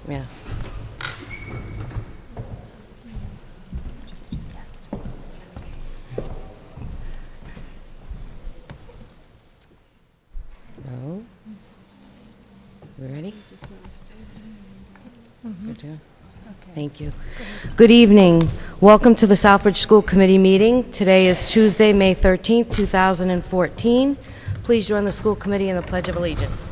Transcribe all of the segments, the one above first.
Yeah. No. We ready? Good to go? Thank you. Good evening. Welcome to the Southbridge School Committee meeting. Today is Tuesday, May 13th, 2014. Please join the school committee in the Pledge of Allegiance.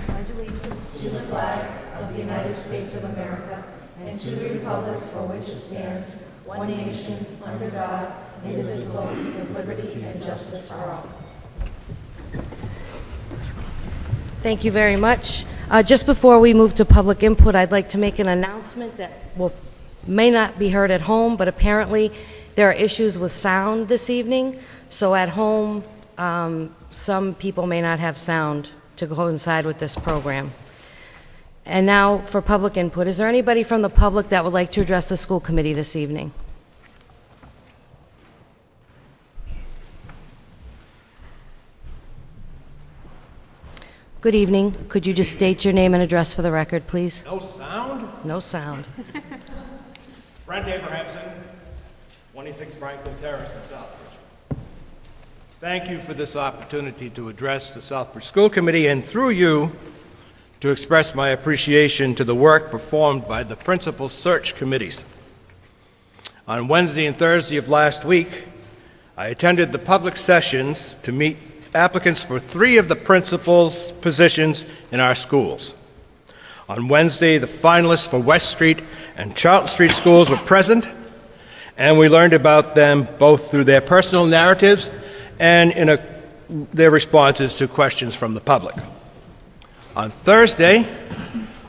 Pledge allegiance to the flag of the United States of America and to the republic for which it stands, one nation, under God, indivisible, with liberty and justice for all. Thank you very much. Just before we move to public input, I'd like to make an announcement that may not be heard at home, but apparently there are issues with sound this evening. So at home, some people may not have sound to coincide with this program. And now for public input. Is there anybody from the public that would like to address the school committee this evening? Good evening. Could you just state your name and address for the record, please? No sound? No sound. Brent Abrahamson, 26 Franklin Terrace in Southbridge. Thank you for this opportunity to address the Southbridge School Committee and through you to express my appreciation to the work performed by the principal search committees. On Wednesday and Thursday of last week, I attended the public sessions to meet applicants for 3 of the principal's positions in our schools. On Wednesday, the finalists for West Street and Charlton Street schools were present, and we learned about them both through their personal narratives and in their responses to questions from the public. On Thursday,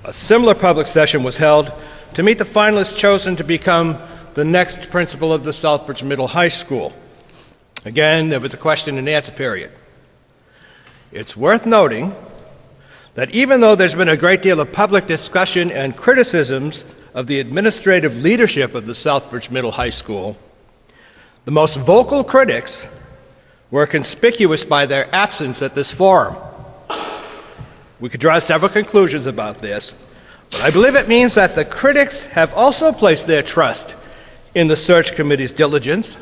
a similar public session was held to meet the finalists chosen to become the next principal of the Southbridge Middle High School. Again, there was a question and answer period. It's worth noting that even though there's been a great deal of public discussion and criticisms of the administrative leadership of the Southbridge Middle High School, the most vocal critics were conspicuous by their absence at this forum. We could draw several conclusions about this, but I believe it means that the critics have also placed their trust in the search committee's diligence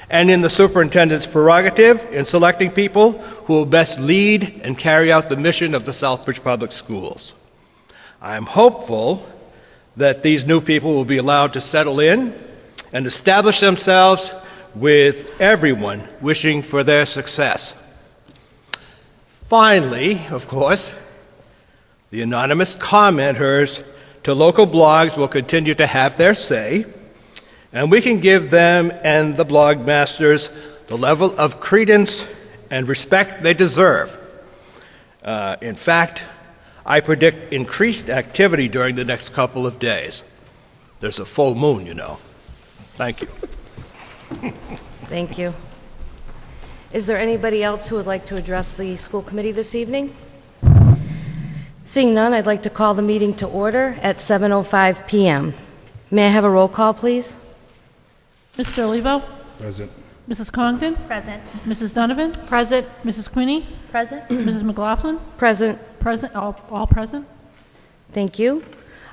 and in the superintendent's prerogative in selecting people who will best lead and carry out the mission of the Southbridge Public Schools. I am hopeful that these new people will be allowed to settle in and establish themselves with everyone wishing for their success. Finally, of course, the anonymous commenters to local blogs will continue to have their say, and we can give them and the blog masters the level of credence and respect they deserve. In fact, I predict increased activity during the next couple of days. There's a full moon, you know. Thank you. Thank you. Is there anybody else who would like to address the school committee this evening? Seeing none, I'd like to call the meeting to order at 7:05 p.m. May I have a roll call, please? Mr. Olivo? Present. Mrs. Congdon? Present. Mrs. Donovan? Present. Mrs. Quinney? Present. Mrs. McLaughlin? Present. Present, all present. Thank you.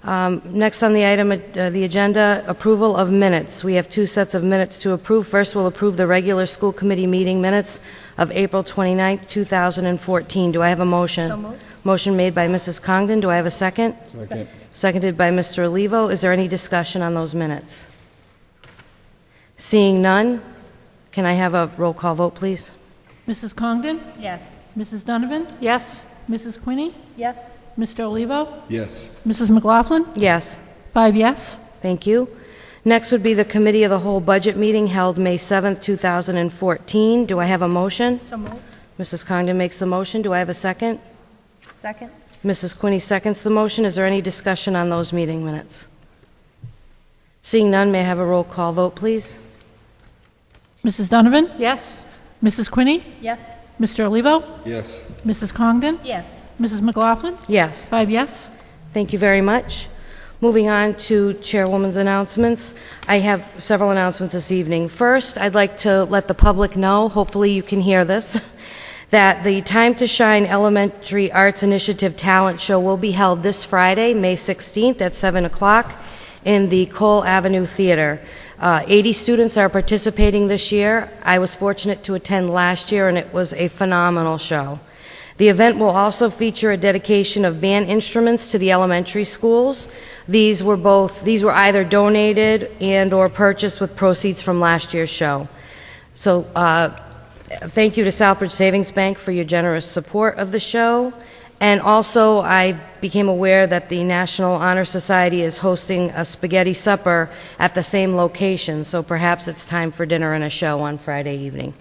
Next on the item, the agenda, approval of minutes. We have 2 sets of minutes to approve. First, we'll approve the regular school committee meeting minutes of April 29th, 2014. Do I have a motion? So moved. Motion made by Mrs. Congdon. Do I have a second? Second. Seconded by Mr. Olivo. Is there any discussion on those minutes? Seeing none, can I have a roll call vote, please? Mrs. Congdon? Yes. Mrs. Donovan? Yes. Mrs. Quinney? Yes. Mr. Olivo? Yes. Mrs. McLaughlin? Yes. 5 yes. Thank you. Next would be the Committee of the Whole budget meeting held May 7th, 2014. Do I have a motion? So moved. Mrs. Congdon makes the motion. Do I have a second? Second. Mrs. Quinney seconds the motion. Is there any discussion on those meeting minutes? Seeing none, may I have a roll call vote, please? Mrs. Donovan? Yes. Mrs. Quinney? Yes. Mr. Olivo? Yes. Mrs. Congdon? Yes. Mrs. McLaughlin? Yes. 5 yes. Thank you very much. Moving on to Chairwoman's announcements. I have several announcements this evening. First, I'd like to let the public know, hopefully you can hear this, that the Time to Shine Elementary Arts Initiative Talent Show will be held this Friday, May 16th at 7 o'clock in the Cole Avenue Theater. 80 students are participating this year. I was fortunate to attend last year, and it was a phenomenal show. The event will also feature a dedication of band instruments to the elementary schools. These were either donated and or purchased with proceeds from last year's show. So thank you to Southbridge Savings Bank for your generous support of the show. And also, I became aware that the National Honor Society is hosting a spaghetti supper at the same location, so perhaps it's time for dinner and a show on Friday evening.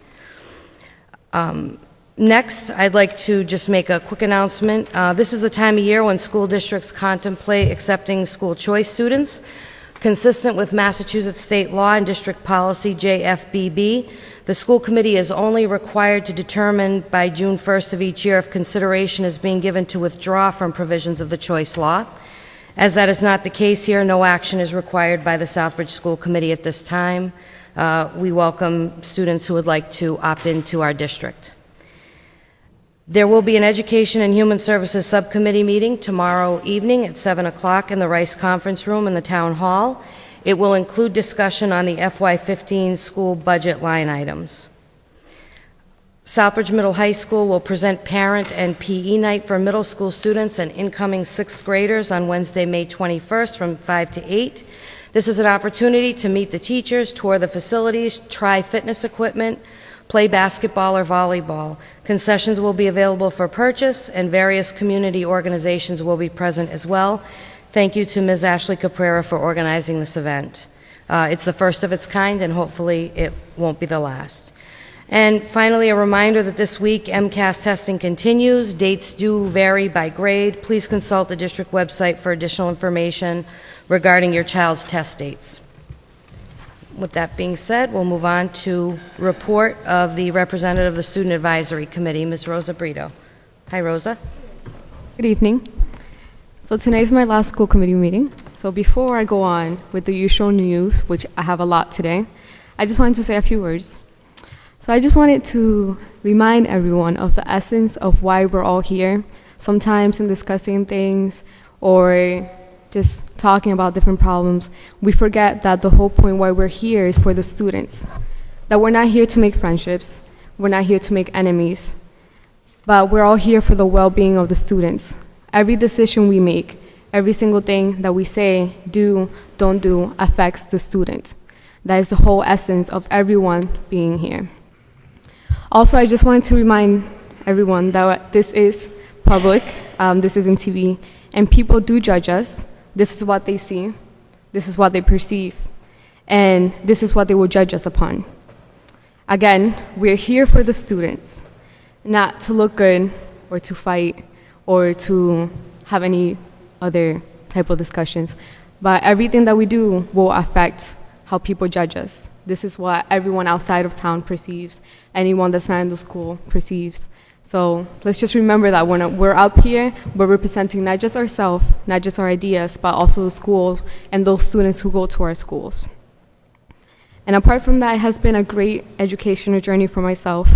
Next, I'd like to just make a quick announcement. This is the time of year when school districts contemplate accepting school choice students. Consistent with Massachusetts state law and district policy JFBB, the school committee is only required to determine by June 1st of each year if consideration is being given to withdraw from provisions of the choice law. As that is not the case here, no action is required by the Southbridge School Committee at this time. We welcome students who would like to opt into our district. There will be an Education and Human Services Subcommittee meeting tomorrow evening at 7 o'clock in the Rice Conference Room in the Town Hall. It will include discussion on the FY15 school budget line items. Southbridge Middle High School will present parent and PE night for middle school students and incoming 6th graders on Wednesday, May 21st from 5 to 8. This is an opportunity to meet the teachers, tour the facilities, try fitness equipment, play basketball or volleyball. Concessions will be available for purchase, and various community organizations will be present as well. Thank you to Ms. Ashley Caprera for organizing this event. It's the first of its kind, and hopefully it won't be the last. And finally, a reminder that this week MCAS testing continues. Dates do vary by grade. Please consult the district website for additional information regarding your child's test dates. With that being said, we'll move on to report of the representative of the Student Advisory Committee, Ms. Rosa Brito. Hi, Rosa. Good evening. So tonight's my last school committee meeting. So before I go on with the usual news, which I have a lot today, I just wanted to say a few words. So I just wanted to remind everyone of the essence of why we're all here. Sometimes in discussing things or just talking about different problems, we forget that the whole point why we're here is for the students. That we're not here to make friendships, we're not here to make enemies, but we're all here for the well-being of the students. Every decision we make, every single thing that we say, do, don't do, affects the students. That is the whole essence of everyone being here. Also, I just wanted to remind everyone that this is public, this isn't TV, and people do judge us. This is what they see, this is what they perceive, and this is what they will judge us upon. Again, we're here for the students, not to look good or to fight or to have any other type of discussions, but everything that we do will affect how people judge us. This is what everyone outside of town perceives, anyone that's not in the school perceives. So let's just remember that when we're up here, we're representing not just ourselves, not just our ideas, but also the schools and those students who go to our schools. And apart from that, it has been a great educational journey for myself.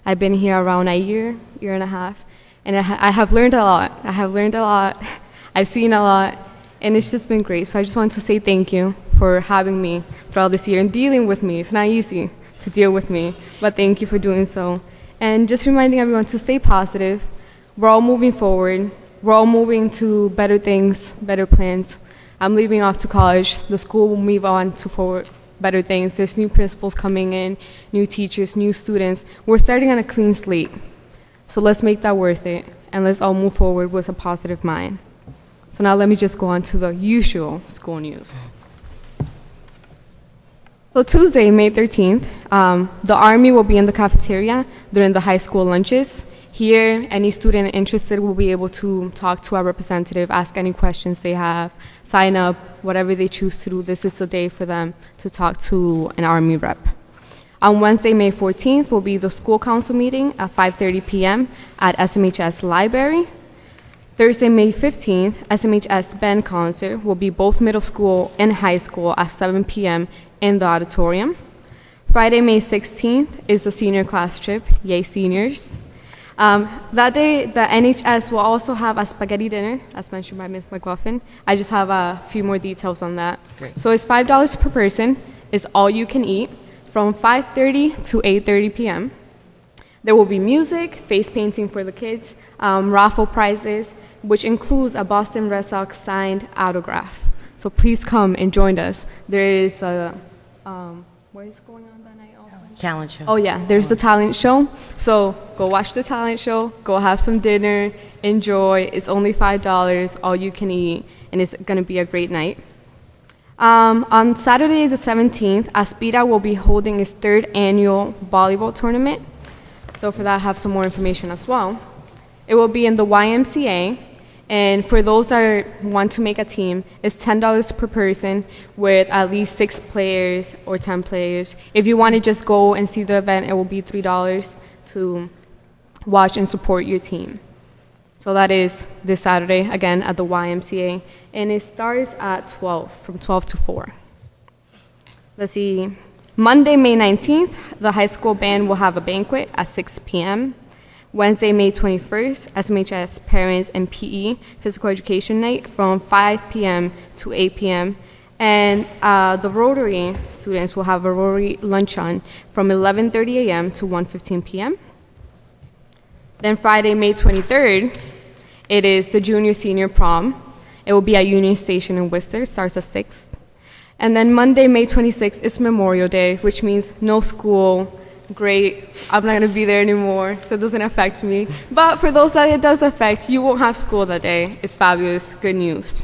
I've been here around a year and a half, and I have learned a lot. I've seen a lot, and it's just been great. So I just want to say thank you for having me throughout this year and dealing with me. It's not easy to deal with me, but thank you for doing so. And just reminding everyone to stay positive. We're all moving forward. We're all moving to better things, better plans. I'm leaving off to college. The school will move on to forward better things. There's new principals coming in, new teachers, new students. We're starting on a clean slate. So let's make that worth it, and let's all move forward with a positive mind. So now let me just go on to the usual school news. So Tuesday, May 13th, the Army will be in the cafeteria during the high school lunches. Here, any student interested will be able to talk to our representative, ask any questions they have, sign up, whatever they choose to do. This is the day for them to talk to an Army rep. On Wednesday, May 14th, will be the school council meeting at 5:30 p.m. at SMHS Library. Thursday, May 15th, SMHS Band Concert will be both middle school and high school at 7 p.m. in the auditorium. Friday, May 16th is the senior class trip. Yay, seniors. That day, the NHS will also have a spaghetti dinner, as mentioned by Ms. McLaughlin. I just have a few more details on that. Great. So it's $5 per person. It's all you can eat from 5:30 to 8:30 p.m. There will be music, face painting for the kids, raffle prizes, which includes a Boston Red Sox signed autograph. So please come and join us. There is a, what is going on that night also? Talent show. Oh yeah, there's the talent show. So go watch the talent show, go have some dinner, enjoy. It's only $5, all you can eat, and it's gonna be a great night. On Saturday the 17th, Aspira will be holding its 3rd annual volleyball tournament. So for that, I have some more information as well. It will be in the YMCA, and for those that want to make a team, it's $10 per person with at least 6 players or 10 players. If you want to just go and see the event, it will be $3 to watch and support your team. So that is this Saturday, again, at the YMCA, and it starts at 12, from 12 to 4. Let's see. Monday, May 19th, the high school band will have a banquet at 6 p.m. Wednesday, May 21st, SMHS Parents and PE Physical Education Night from 5 p.m. to 8 p.m. And the Rotary students will have a Rotary luncheon from 11:30 a.m. to 1:15 p.m. Then Friday, May 23rd, it is the junior-senior prom. It will be at Union Station in Worcester, starts at 6. And then Monday, May 26th, is Memorial Day, which means no school. Great, I'm not gonna be there anymore, so it doesn't affect me. But for those that it does affect, you won't have school that day. It's fabulous, good news.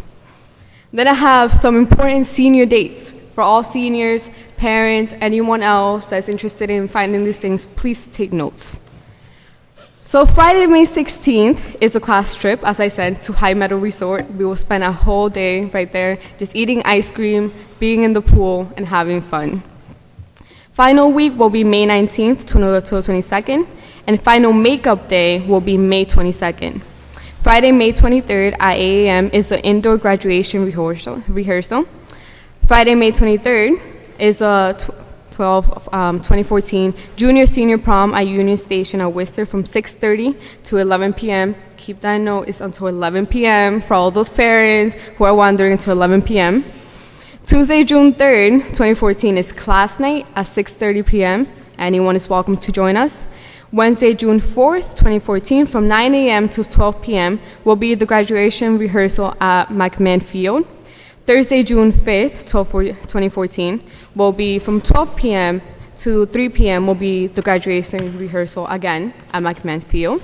Then I have some important senior dates. For all seniors, parents, anyone else that's interested in finding these things, please take notes. So Friday, May 16th is a class trip, as I said, to High Meadow Resort. We will spend a whole day right there just eating ice cream, being in the pool, and having fun. Final week will be May 19th to the 22nd, and final makeup day will be May 22nd. Friday, May 23rd at 8 a.m. is the indoor graduation rehearsal. Friday, May 23rd is a 2014 junior-senior prom at Union Station at Worcester from 6:30 to 11 p.m. Keep that note, it's until 11 p.m. for all those parents who are wondering, until 11 p.m. Tuesday, June 3rd, 2014 is class night at 6:30 p.m. Anyone is welcome to join us. Wednesday, June 4th, 2014 from 9 a.m. to 12 p.m. will be the graduation rehearsal at McMahon Field. Thursday, June 5th, 2014 will be from 12 p.m. to 3 p.m. will be the graduation rehearsal again at McMahon Field.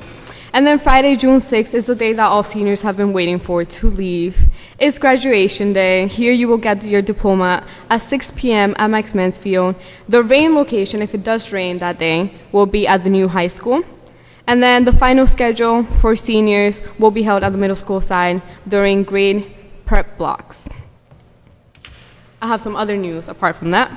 And then Friday, June 6th is the day that all seniors have been waiting for to leave. It's graduation day. Here you will get your diploma at 6 p.m. at McMahon Field. The rain location, if it does rain that day, will be at the new high school. And then the final schedule for seniors will be held at the middle school side during grade prep blocks. I have some other news apart from that.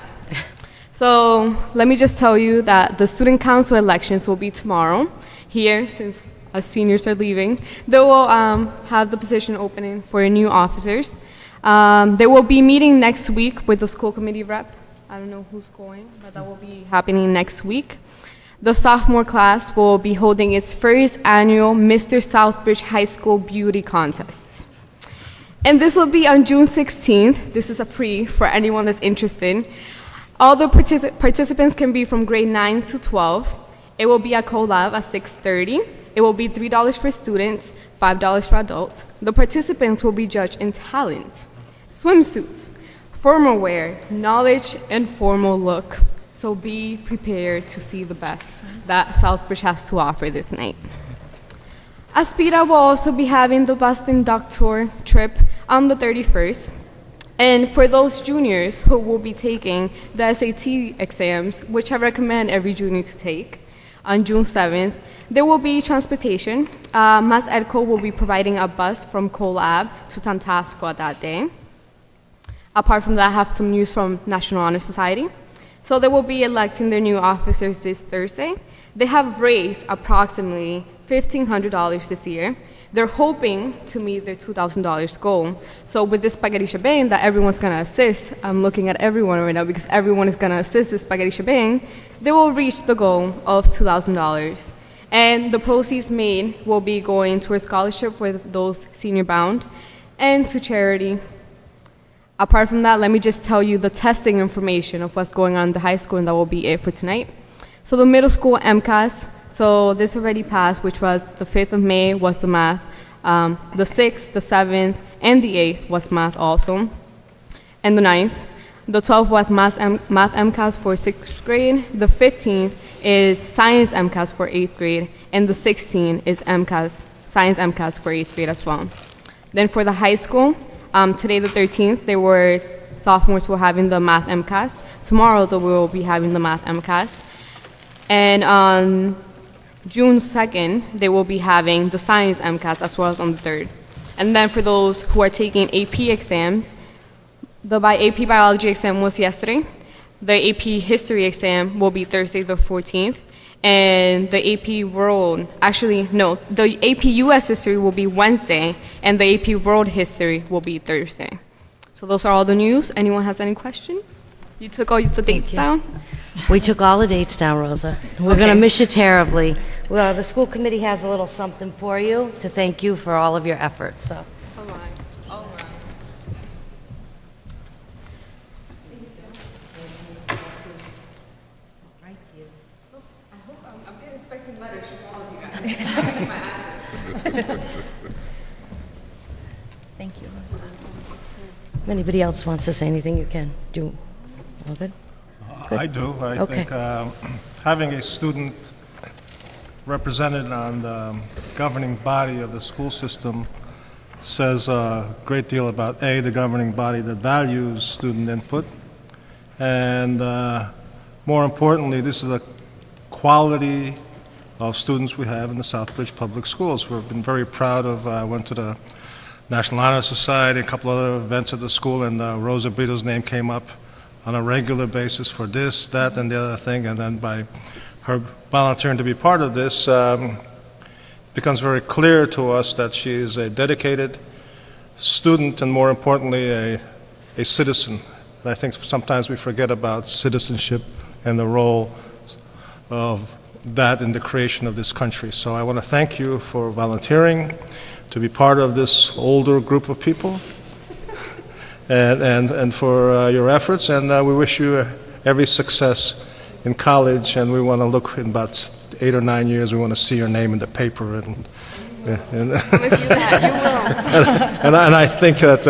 So let me just tell you that the student council elections will be tomorrow. Here, since us seniors are leaving, they will have the position opening for new officers. They will be meeting next week with the school committee rep. I don't know who's going, but that will be happening next week. The sophomore class will be holding its first annual Mr. Southbridge High School Beauty Contest. And this will be on June 16th. This is a pre for anyone that's interested. All the participants can be from grade 9 to 12. It will be at CoLab at 6:30. It will be $3 for students, $5 for adults. The participants will be judged in talent, swimsuits, formal wear, knowledge, and formal look. So be prepared to see the best that Southbridge has to offer this night. Aspira will also be having the Boston Duck Tour trip on the 31st. And for those juniors who will be taking the SAT exams, which I recommend every junior to take, on June 7th, there will be transportation. Mass Edco will be providing a bus from CoLab to Tantasco that day. Apart from that, I have some news from National Honor Society. So they will be electing their new officers this Thursday. They have raised approximately $1,500 this year. They're hoping to meet their $2,000 goal. So with this spaghetti shebang that everyone's gonna assist, I'm looking at everyone right now because everyone is gonna assist this spaghetti shebang, they will reach the goal of $2,000. And the proceeds made will be going to a scholarship for those senior bound and to charity. Apart from that, let me just tell you the testing information of what's going on in the high school, and that will be it for tonight. So the middle school MCAS, so this already passed, which was the 5th of May was the math. The 6th, the 7th, and the 8th was math also, and the 9th. The 12th was math MCAS for 6th grade. The 15th is science MCAS for 8th grade, and the 16th is science MCAS for 8th grade as well. Then for the high school, today the 13th, sophomores were having the math MCAS. Tomorrow they will be having the math MCAS. And on June 2nd, they will be having the science MCAS as well as on the 3rd. And then for those who are taking AP exams, the AP biology exam was yesterday. The AP history exam will be Thursday the 14th. And the AP World, the AP US history will be Wednesday, and the AP World history will be Thursday. So those are all the news. Anyone has any question? You took all the dates down? We took all the dates down, Rosa. We're going to miss you terribly. Well, the school committee has a little something for you to thank you for all of your efforts. So. Oh my. I'm expecting letters from all of you guys. My address. Thank you, Rosa. If anybody else wants to say anything, you can. All good? I do. I think having a student represented on the governing body of the school system says a great deal about, A, the governing body that values student input, and more importantly, this is a quality of students we have in the Southbridge Public Schools. We've been very proud of, went to the National Honor Society, a couple other events at the school, and Rosa Brito's name came up on a regular basis for this, that, and the other thing, and then by her volunteering to be part of this, becomes very clear to us that she is a dedicated student and, more importantly, a citizen. And I think sometimes we forget about citizenship and the role of that in the creation of this country. So I want to thank you for volunteering to be part of this older group of people, and for your efforts, and we wish you every success in college, and we want to look in about 8 or 9 years, we want to see your name in the paper, and Promise you that, you will. and I think that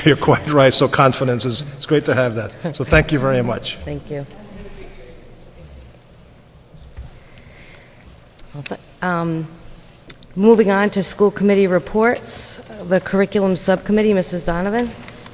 you're quite right, so confidence it's great to have that. So thank you very much. Thank you. Moving on to school committee reports. The curriculum subcommittee, Mrs. Donovan.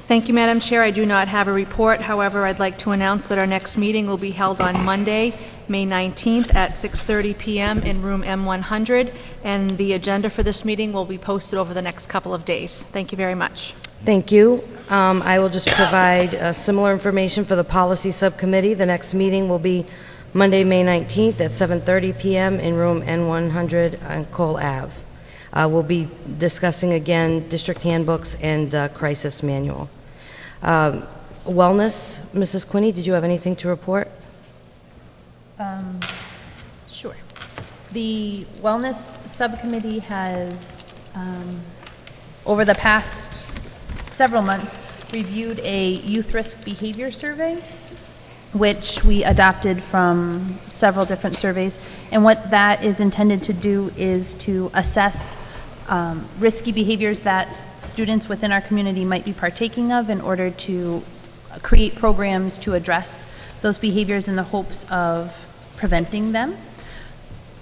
Thank you, Madam Chair. I do not have a report. However, I'd like to announce that our next meeting will be held on Monday, May 19th at 6:30 p.m. in room M100, and the agenda for this meeting will be posted over the next couple of days. Thank you very much. Thank you. I will just provide similar information for the policy subcommittee. The next meeting will be Monday, May 19th at 7:30 p.m. in room N100 on Cole Ave. We'll be discussing again district handbooks and crisis manual. Wellness, Mrs. Quinney, did you have anything to report? Sure. The Wellness Subcommittee has, over the past several months, reviewed a youth risk behavior survey, which we adopted from several different surveys. And what that is intended to do is to assess risky behaviors that students within our community might be partaking of in order to create programs to address those behaviors in the hopes of preventing them.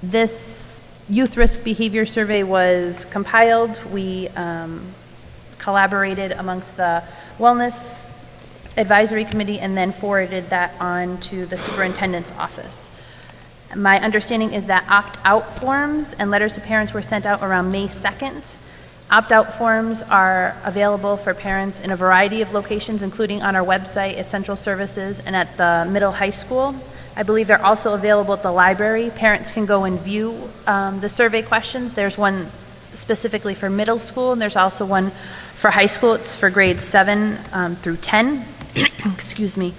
This youth risk behavior survey was compiled. We collaborated amongst the Wellness Advisory Committee and then forwarded that on to the superintendent's office. My understanding is that opt-out forms and letters to parents were sent out around May 2nd. Opt-out forms are available for parents in a variety of locations, including on our website at Central Services and at the middle high school. I believe they're also available at the library. Parents can go and view the survey questions. There's one specifically for middle school, and there's also one for high school. It's for grades 7 through 10. Excuse me.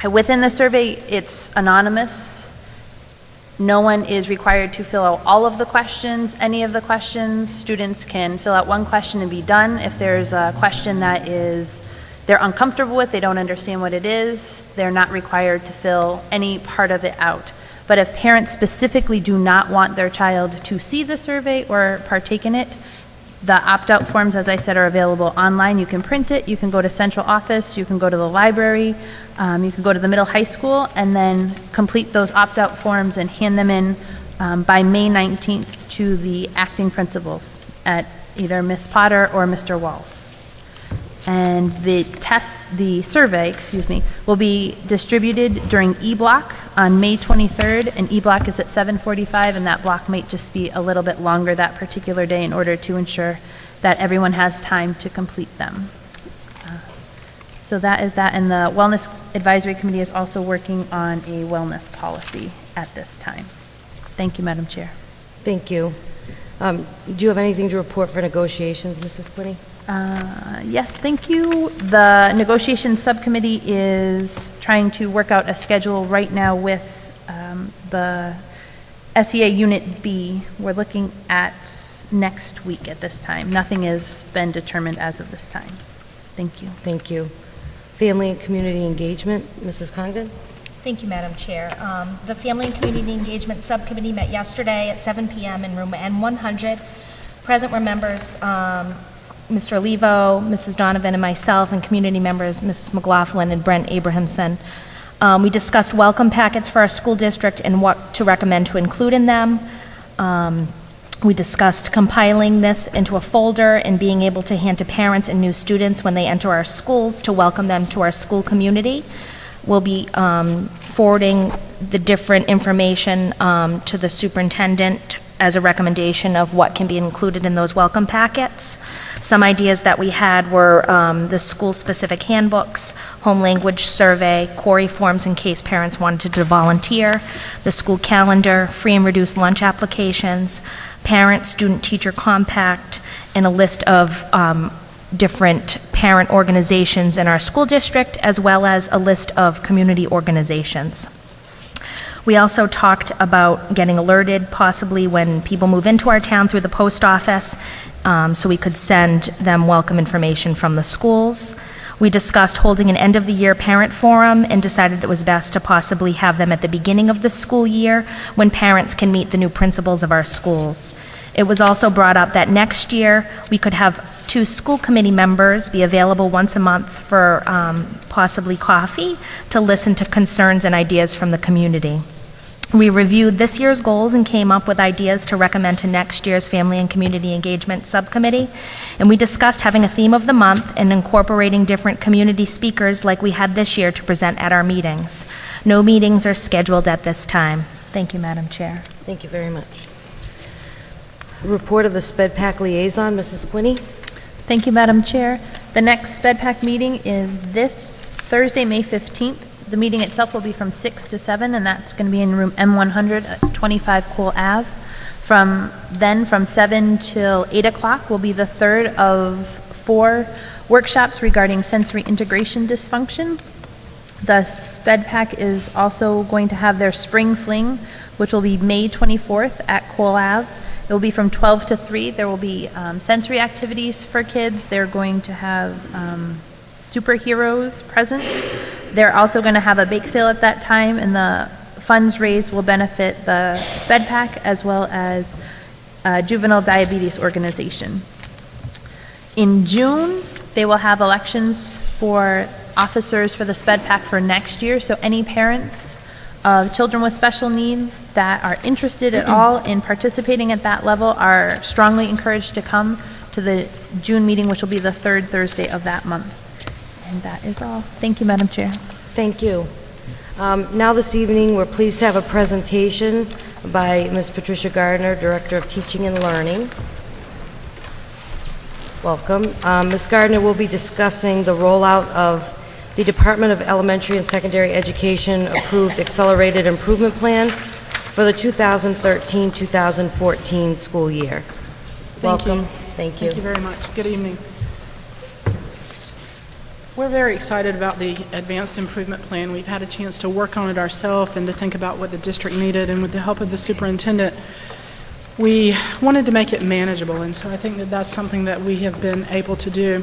Within the survey, it's anonymous. No one is required to fill out all of the questions, any of the questions. Students can fill out one question and be done. If there's a question that they're uncomfortable with, they don't understand what it is, they're not required to fill any part of it out. But if parents specifically do not want their child to see the survey or partake in it, the opt-out forms, as I said, are available online. You can print it, you can go to central office, you can go to the library, you can go to the middle high school, and then complete those opt-out forms and hand them in by May 19th to the acting principals at either Ms. Potter or Mr. Walls. And the survey, will be distributed during E-Block on May 23rd, and E-Block is at 7:45, and that block might just be a little bit longer that particular day in order to ensure that everyone has time to complete them. So that is that, and the Wellness Advisory Committee is also working on a wellness policy at this time. Thank you, Madam Chair. Thank you. Do you have anything to report for negotiations, Mrs. Quinney? Yes, thank you. The negotiation subcommittee is trying to work out a schedule right now with the SEA Unit B. We're looking at next week at this time. Nothing has been determined as of this time. Thank you. Thank you. Family and Community Engagement, Mrs. Congdon? Thank you, Madam Chair. The Family and Community Engagement Subcommittee met yesterday at 7 p.m. in room N100. Present were members Mr. Olivo, Mrs. Donovan, and myself, and community members Mrs. McLaughlin and Brent Abrahamson. We discussed welcome packets for our school district and what to recommend to include in them. We discussed compiling this into a folder and being able to hand to parents and new students when they enter our schools to welcome them to our school community. We'll be forwarding the different information to the superintendent as a recommendation of what can be included in those welcome packets. Some ideas that we had were the school-specific handbooks, home language survey, query forms in case parents wanted to volunteer, the school calendar, free and reduced lunch applications, parent-student-teacher compact, and a list of different parent organizations in our school district, as well as a list of community organizations. We also talked about getting alerted possibly when people move into our town through the post office, so we could send them welcome information from the schools. We discussed holding an end-of-the-year parent forum and decided it was best to possibly have them at the beginning of the school year when parents can meet the new principals of our schools. It was also brought up that next year we could have 2 school committee members be available once a month for possibly coffee to listen to concerns and ideas from the community. We reviewed this year's goals and came up with ideas to recommend to next year's Family and Community Engagement Subcommittee. And we discussed having a theme of the month and incorporating different community speakers like we had this year to present at our meetings. No meetings are scheduled at this time. Thank you, Madam Chair. Thank you very much. Report of the SPEDPAC liaison, Mrs. Quinney? Thank you, Madam Chair. The next SPEDPAC meeting is this Thursday, May 15th. The meeting itself will be from 6 to 7, and that's going to be in room M100 at 25 Cole Ave. From 7 till 8 o'clock will be the third of 4 workshops regarding sensory integration dysfunction. The SPEDPAC is also going to have their spring fling, which will be May 24th at Cole Ave. It will be from 12 to 3. There will be sensory activities for kids. They're going to have superheroes presents. They're also going to have a bake sale at that time, and the funds raised will benefit the SPEDPAC as well as Juvenile Diabetes Organization. In June, they will have elections for officers for the SPEDPAC for next year, so any parents of children with special needs that are interested at all in participating at that level are strongly encouraged to come to the June meeting, which will be the 3rd Thursday of that month. And that is all. Thank you, Madam Chair. Thank you. Now this evening, we're pleased to have a presentation by Ms. Patricia Gardner, Director of Teaching and Learning. Welcome. Ms. Gardner will be discussing the rollout of the Department of Elementary and Secondary Education approved Accelerated Improvement Plan for the 2013-2014 school year. Welcome. Thank you. Thank you very much. Good evening. We're very excited about the Advanced Improvement Plan. We've had a chance to work on it ourselves and to think about what the district needed, and with the help of the superintendent, we wanted to make it manageable, and so I think that that's something that we have been able to do.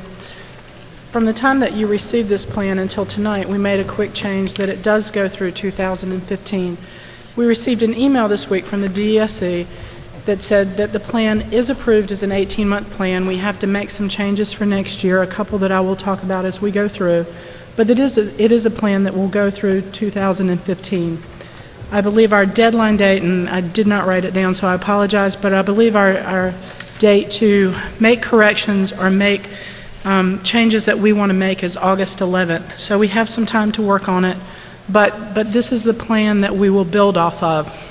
From the time that you received this plan until tonight, we made a quick change that it does go through 2015. We received an email this week from the DESE that said that the plan is approved as an 18-month plan. We have to make some changes for next year, a couple that I will talk about as we go through, but it is a plan that will go through 2015. I believe our deadline date, and I did not write it down, so I apologize, but I believe our date to make corrections or make changes that we want to make is August 11th. So we have some time to work on it, but this is the plan that we will build off of.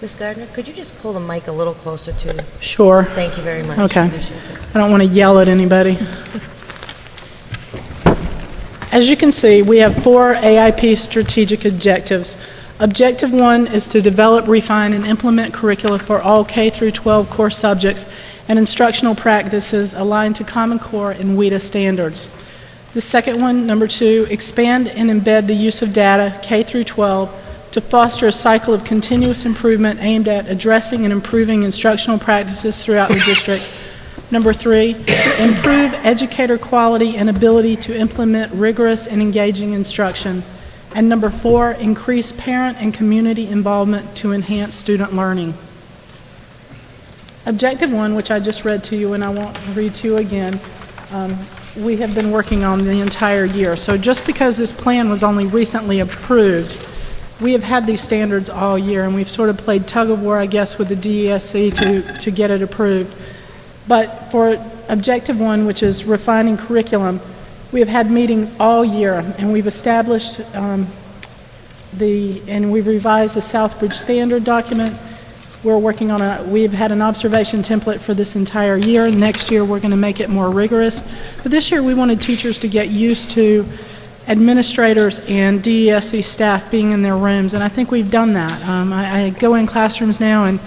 Ms. Gardner, could you just pull the mic a little closer to you? Sure. Thank you very much. Okay. Appreciate it. I don't want to yell at anybody. As you can see, we have 4 AIP strategic objectives. Objective 1 is to develop, refine, and implement curricula for all K through 12 core subjects and instructional practices aligned to Common Core and WIDA standards. The second one, number 2, expand and embed the use of data, K through 12, to foster a cycle of continuous improvement aimed at addressing and improving instructional practices throughout the district. Number 3, improve educator quality and ability to implement rigorous and engaging instruction. And number 4, increase parent and community involvement to enhance student learning. Objective 1, which I just read to you and I won't read to you again, we have been working on the entire year. So just because this plan was only recently approved, we have had these standards all year, and we've sort of played tug of war, I guess, with the DESE to get it approved. But for Objective 1, which is refining curriculum, we have had meetings all year, and we've established and we've revised the Southbridge standard document. We're working on we've had an observation template for this entire year. Next year, we're going to make it more rigorous. But this year, we wanted teachers to get used to administrators and DESE staff being in their rooms, and I think we've done that. I go in classrooms now, and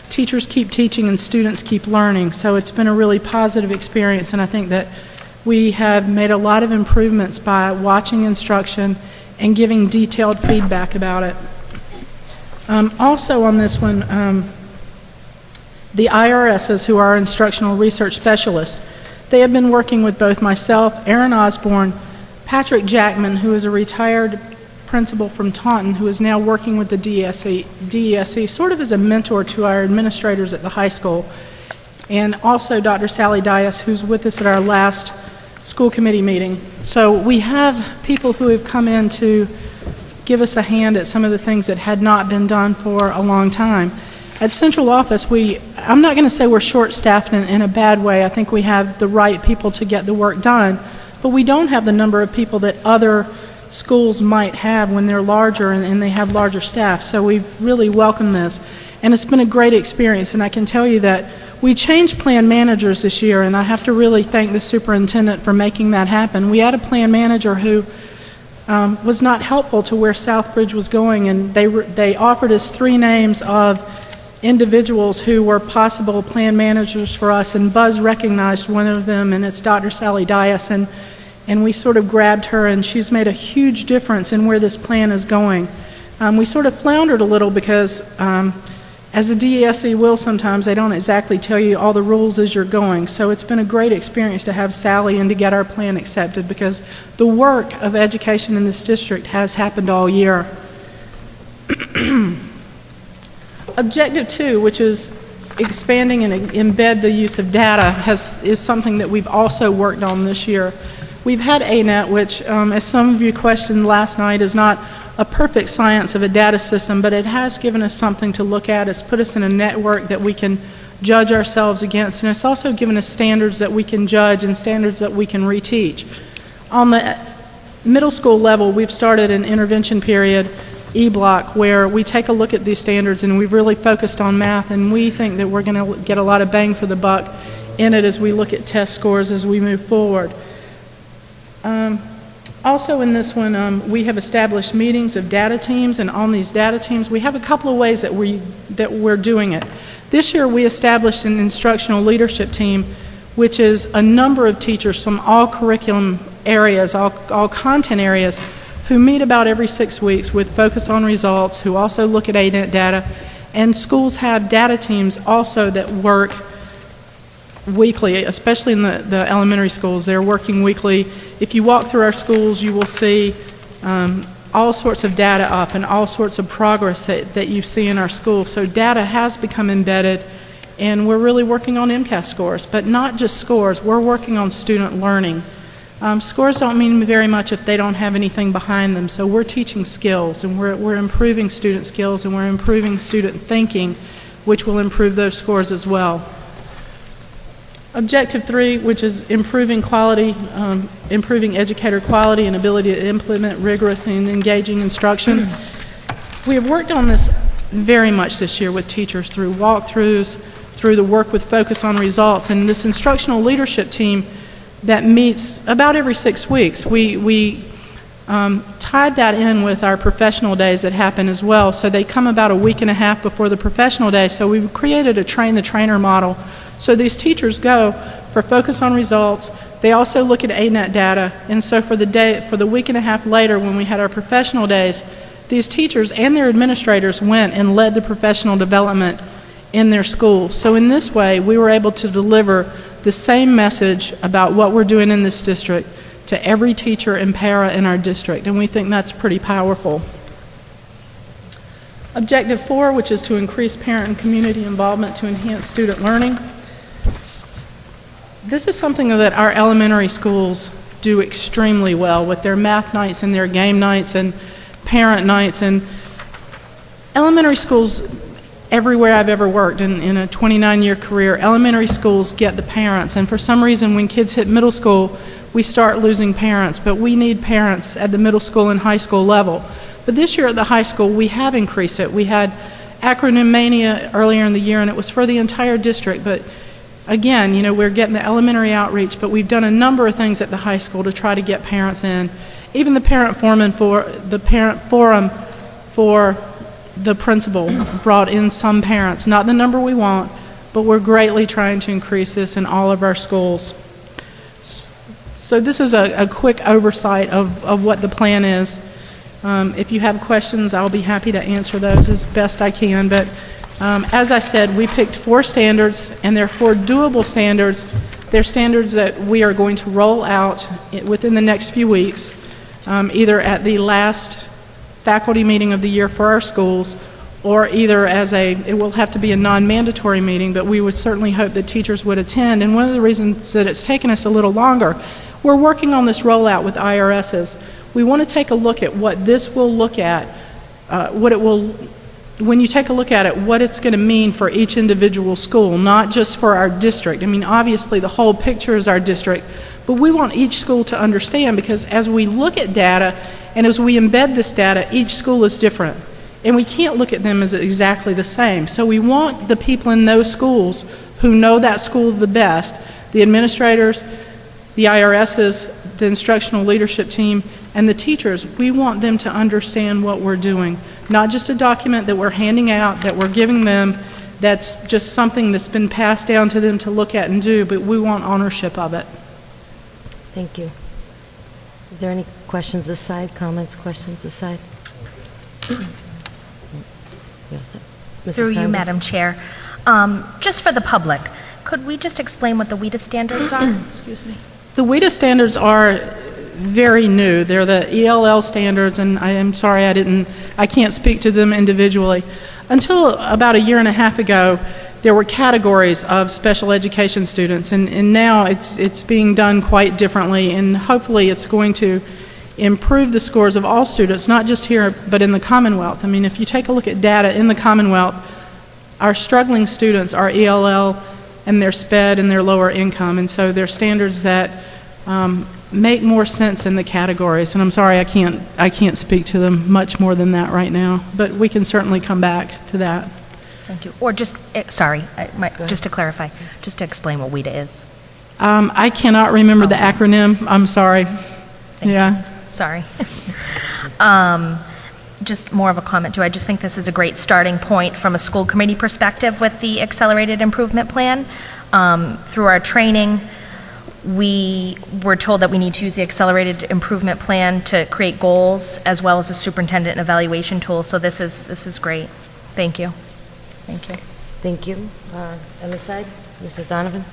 teachers keep teaching and students keep learning, so it's been a really positive experience, and I think that we have made a lot of improvements by watching instruction and giving detailed feedback about it. Also on this one, the IRSs, who are instructional research specialists, they have been working with both myself, Aaron Osborne, Patrick Jackman, who is a retired principal from Taunton, who is now working with the DESE sort of as a mentor to our administrators at the high school, and also Dr. Sally Dias, who's with us at our last school committee meeting. So we have people who have come in to give us a hand at some of the things that had not been done for a long time. At central office, I'm not going to say we're short-staffed in a bad way. I think we have the right people to get the work done, but we don't have the number of people that other schools might have when they're larger and they have larger staff. So we've really welcomed this, and it's been a great experience. And I can tell you that we changed plan managers this year, and I have to really thank the superintendent for making that happen. We had a plan manager who was not helpful to where Southbridge was going, and they offered us 3 names of individuals who were possible plan managers for us, and Buzz recognized one of them, and it's Dr. Sally Dias, and we sort of grabbed her, and she's made a huge difference in where this plan is going. We sort of floundered a little because as a DESE will sometimes, they don't exactly tell you all the rules as you're going. So it's been a great experience to have Sally and to get our plan accepted, because the work of education in this district has happened all year. Objective 2, which is expanding and embed the use of data, is something that we've also worked on this year. We've had ANET, which, as some of you questioned last night, is not a perfect science of a data system, but it has given us something to look at. It's put us in a network that we can judge ourselves against, and it's also given us standards that we can judge and standards that we can reteach. On the middle school level, we've started an intervention period, E-block, where we take a look at these standards, and we've really focused on math, and we think that we're going to get a lot of bang for the buck in it as we look at test scores as we move forward. Also in this one, we have established meetings of data teams, and on these data teams, we have a couple of ways that we're doing it. This year, we established an instructional leadership team, which is a number of teachers from all curriculum areas, all content areas, who meet about every 6 weeks with focus on results, who also look at ANET data, and schools have data teams also that work weekly, especially in the elementary schools. They're working weekly. If you walk through our schools, you will see all sorts of data up and all sorts of progress that you see in our schools. So data has become embedded, and we're really working on MCAS scores, but not just scores. We're working on student learning. Scores don't mean very much if they don't have anything behind them, so we're teaching skills, and we're improving student skills, and we're improving student thinking, which will improve those scores as well. Objective 3, which is improving quality, improving educator quality and ability to implement rigorous and engaging instruction. We have worked on this very much this year with teachers through walkthroughs, through the work with focus on results, and this instructional leadership team that meets about every 6 weeks. We tied that in with our professional days that happen as well, so they come about a week and a half before the professional day. So we created a train-the-trainer model. So these teachers go for focus on results. They also look at ANET data, and so for the week and a half later when we had our professional days, these teachers and their administrators went and led the professional development in their school. So in this way, we were able to deliver the same message about what we're doing in this district to every teacher and para in our district, and we think that's pretty powerful. Objective 4, which is to increase parent and community involvement to enhance student learning. This is something that our elementary schools do extremely well with their math nights and their game nights and parent nights. And elementary schools, everywhere I've ever worked in a 29-year career, elementary schools get the parents, and for some reason when kids hit middle school, we start losing parents, but we need parents at the middle school and high school level. But this year at the high school, we have increased it. We had acronym mania earlier in the year, and it was for the entire district, but again, we're getting the elementary outreach, but we've done a number of things at the high school to try to get parents in. Even the parent forum for the principal brought in some parents, not the number we want, but we're greatly trying to increase this in all of our schools. So this is a quick oversight of what the plan is. If you have questions, I'll be happy to answer those as best I can, but as I said, we picked 4 standards, and they're 4 doable standards. They're standards that we are going to roll out within the next few weeks, either at the last faculty meeting of the year for our schools, or either it will have to be a non-mandatory meeting, but we would certainly hope that teachers would attend. And one of the reasons that it's taken us a little longer, we're working on this rollout with IRSs. We want to take a look at what this will look at, when you take a look at it, what it's going to mean for each individual school, not just for our district. I mean, obviously the whole picture is our district, but we want each school to understand, because as we look at data and as we embed this data, each school is different, and we can't look at them as exactly the same. So we want the people in those schools who know that school the best, the administrators, the IRSs, the instructional leadership team, and the teachers, we want them to understand what we're doing. Not just a document that we're handing out, that we're giving them, that's just something that's been passed down to them to look at and do, but we want ownership of it. Thank you. Are there any questions this side, comments, questions this side? Mrs. Through you, Condon? Madam Chair. Just for the public, could we just explain what the WIDA standards are? Excuse me. The WIDA standards are very new. They're the ELL standards, and I am sorry I can't speak to them individually. Until about a year and a half ago, there were categories of special education students, and now it's being done quite differently, and hopefully it's going to improve the scores of all students, not just here, but in the Commonwealth. I mean, if you take a look at data in the Commonwealth, our struggling students are ELL, and they're SPED, and they're lower income, and so they're standards that make more sense in the categories. And I'm sorry I can't speak to them much more than that right now, but we can certainly come back to that. Thank you. Or just, just to clarify, just to explain what WIDA is. I cannot remember the acronym. I'm sorry. Sorry. Just more of a comment too. I just think this is a great starting point from a school committee perspective with the accelerated improvement plan. Through our training, we were told that we need to use the accelerated improvement plan to create goals as well as a superintendent evaluation tool. So this is great. Thank you. Thank you. Thank you. On this side, Mrs. Donovan?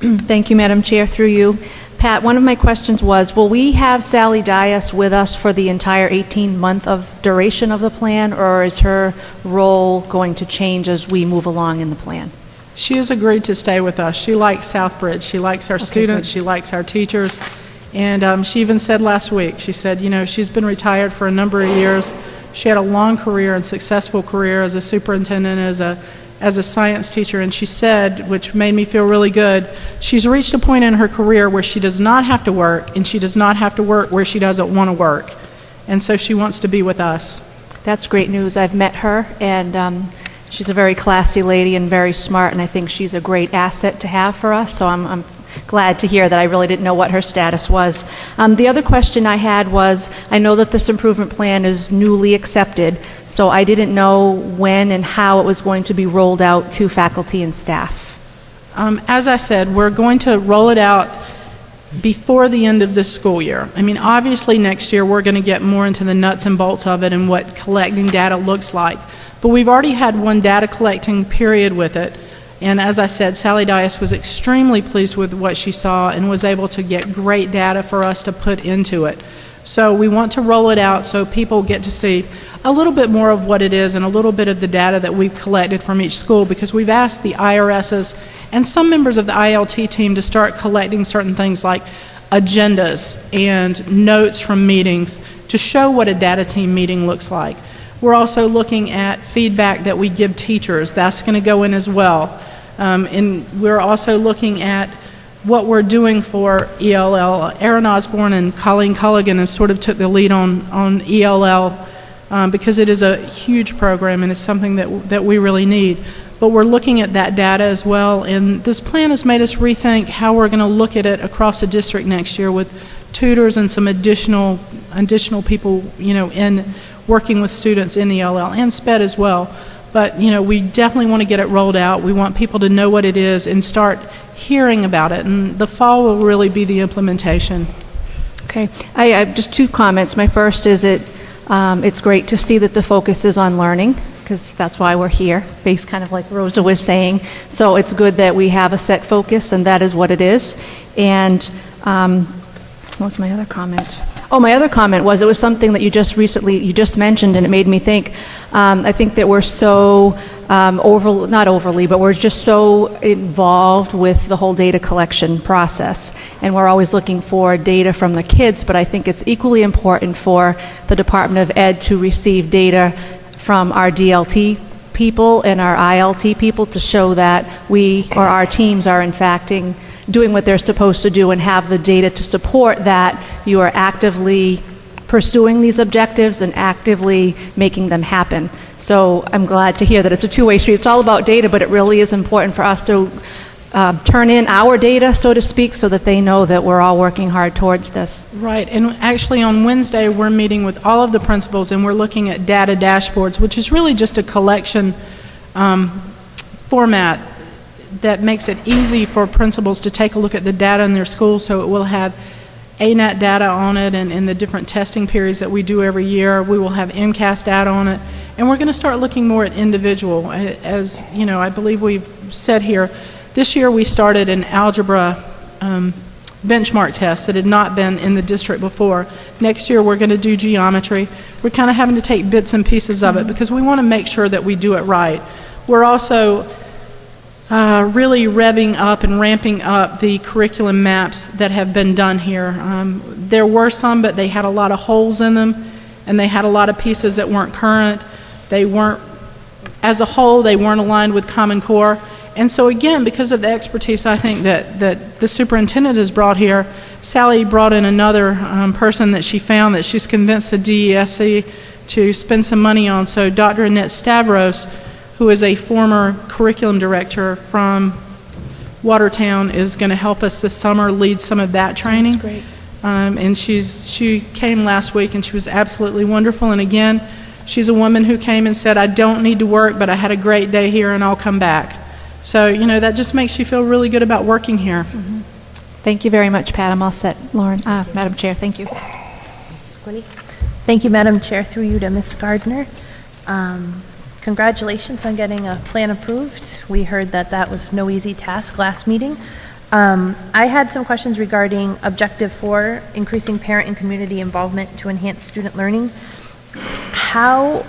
Thank you, Madam Chair, through you. Pat, one of my questions was, will we have Sally Dias with us for the entire 18-month of duration of the plan, or is her role going to change as we move along in the plan? She has agreed to stay with us. She likes Southbridge. She likes our students. good. She likes our teachers. And she even said last week, she said, you know, she's been retired for a number of years. She had a long career and successful career as a superintendent, as a science teacher, and she said, which made me feel really good, she's reached a point in her career where she does not have to work, and she does not have to work where she doesn't want to work. And so she wants to be with us. That's great news. I've met her, and she's a very classy lady and very smart, and I think she's a great asset to have for us, so I'm glad to hear that. I really didn't know what her status was. The other question I had was, I know that this improvement plan is newly accepted, so I didn't know when and how it was going to be rolled out to faculty and staff. As I said, we're going to roll it out before the end of this school year. I mean, obviously next year we're going to get more into the nuts and bolts of it and what collecting data looks like. But we've already had one data collecting period with it. And as I said, Sally Dias was extremely pleased with what she saw and was able to get great data for us to put into it. So we want to roll it out so people get to see a little bit more of what it is and a little bit of the data that we've collected from each school, because we've asked the IRSs and some members of the ILT team to start collecting certain things like agendas and notes from meetings to show what a data team meeting looks like. We're also looking at feedback that we give teachers. That's going to go in as well. And we're also looking at what we're doing for ELL. Aaron Osborne and Colleen Culligan have sort of took the lead on ELL because it is a huge program and it's something that we really need. But we're looking at that data as well, and this plan has made us rethink how we're going to look at it across the district next year with tutors and some additional people, you know, in working with students in ELL and SPED as well. But, you know, we definitely want to get it rolled out. We want people to know what it is and start hearing about it. And the fall will really be the implementation. Okay. I have just two comments. My first is it's great to see that the focus is on learning, because that's why we're here, based kind of like Rosa was saying. So it's good that we have a set focus, and that is what it is. And what was my other comment? Oh, my other comment was, it was something that you just mentioned, and it made me think. I think that we're so, not overly, but we're just so involved with the whole data collection process. And we're always looking for data from the kids, but I think it's equally important for the Department of Ed to receive data from our DLT people and our ILT people to show that we, or our teams, are in fact doing what they're supposed to do and have the data to support that you are actively pursuing these objectives and actively making them happen. So I'm glad to hear that it's a two-way street. It's all about data, but it really is important for us to turn in our data, so to speak, so that they know that we're all working hard towards this. Right, and actually on Wednesday we're meeting with all of the principals and we're looking at data dashboards, which is really just a collection format that makes it easy for principals to take a look at the data in their school. So it will have ANAT data on it and the different testing periods that we do every year. We will have MCAS data on it, and we're going to start looking more at individual. As you know, I believe we've said here, this year we started an algebra benchmark test that had not been in the district before. Next year we're going to do geometry. We're kind of having to take bits and pieces of it because we want to make sure that we do it right. We're also really revving up and ramping up the curriculum maps that have been done here. There were some, but they had a lot of holes in them, and they had a lot of pieces that weren't current. They weren't, as a whole, they weren't aligned with Common Core. And so again, because of the expertise I think that the superintendent has brought here, Sally brought in another person that she found that she's convinced the DESC to spend some money on. So Dr. Annette Stavros, who is a former curriculum director from Watertown, is going to help us this summer lead some of that training. That's great. And she came last week and she was absolutely wonderful. And again, she's a woman who came and said, I don't need to work, but I had a great day here and I'll come back. So, you know, that just makes you feel really good about working here. Mm-hmm. Thank you very much, Pat. I'm all set, Lauren. Madam Chair, thank you. Mrs. Quinney? Thank you, Madam Chair, through you to Ms. Gardner. Congratulations on getting a plan approved. We heard that that was no easy task last meeting. I had some questions regarding Objective 4, increasing parent and community involvement to enhance student learning. I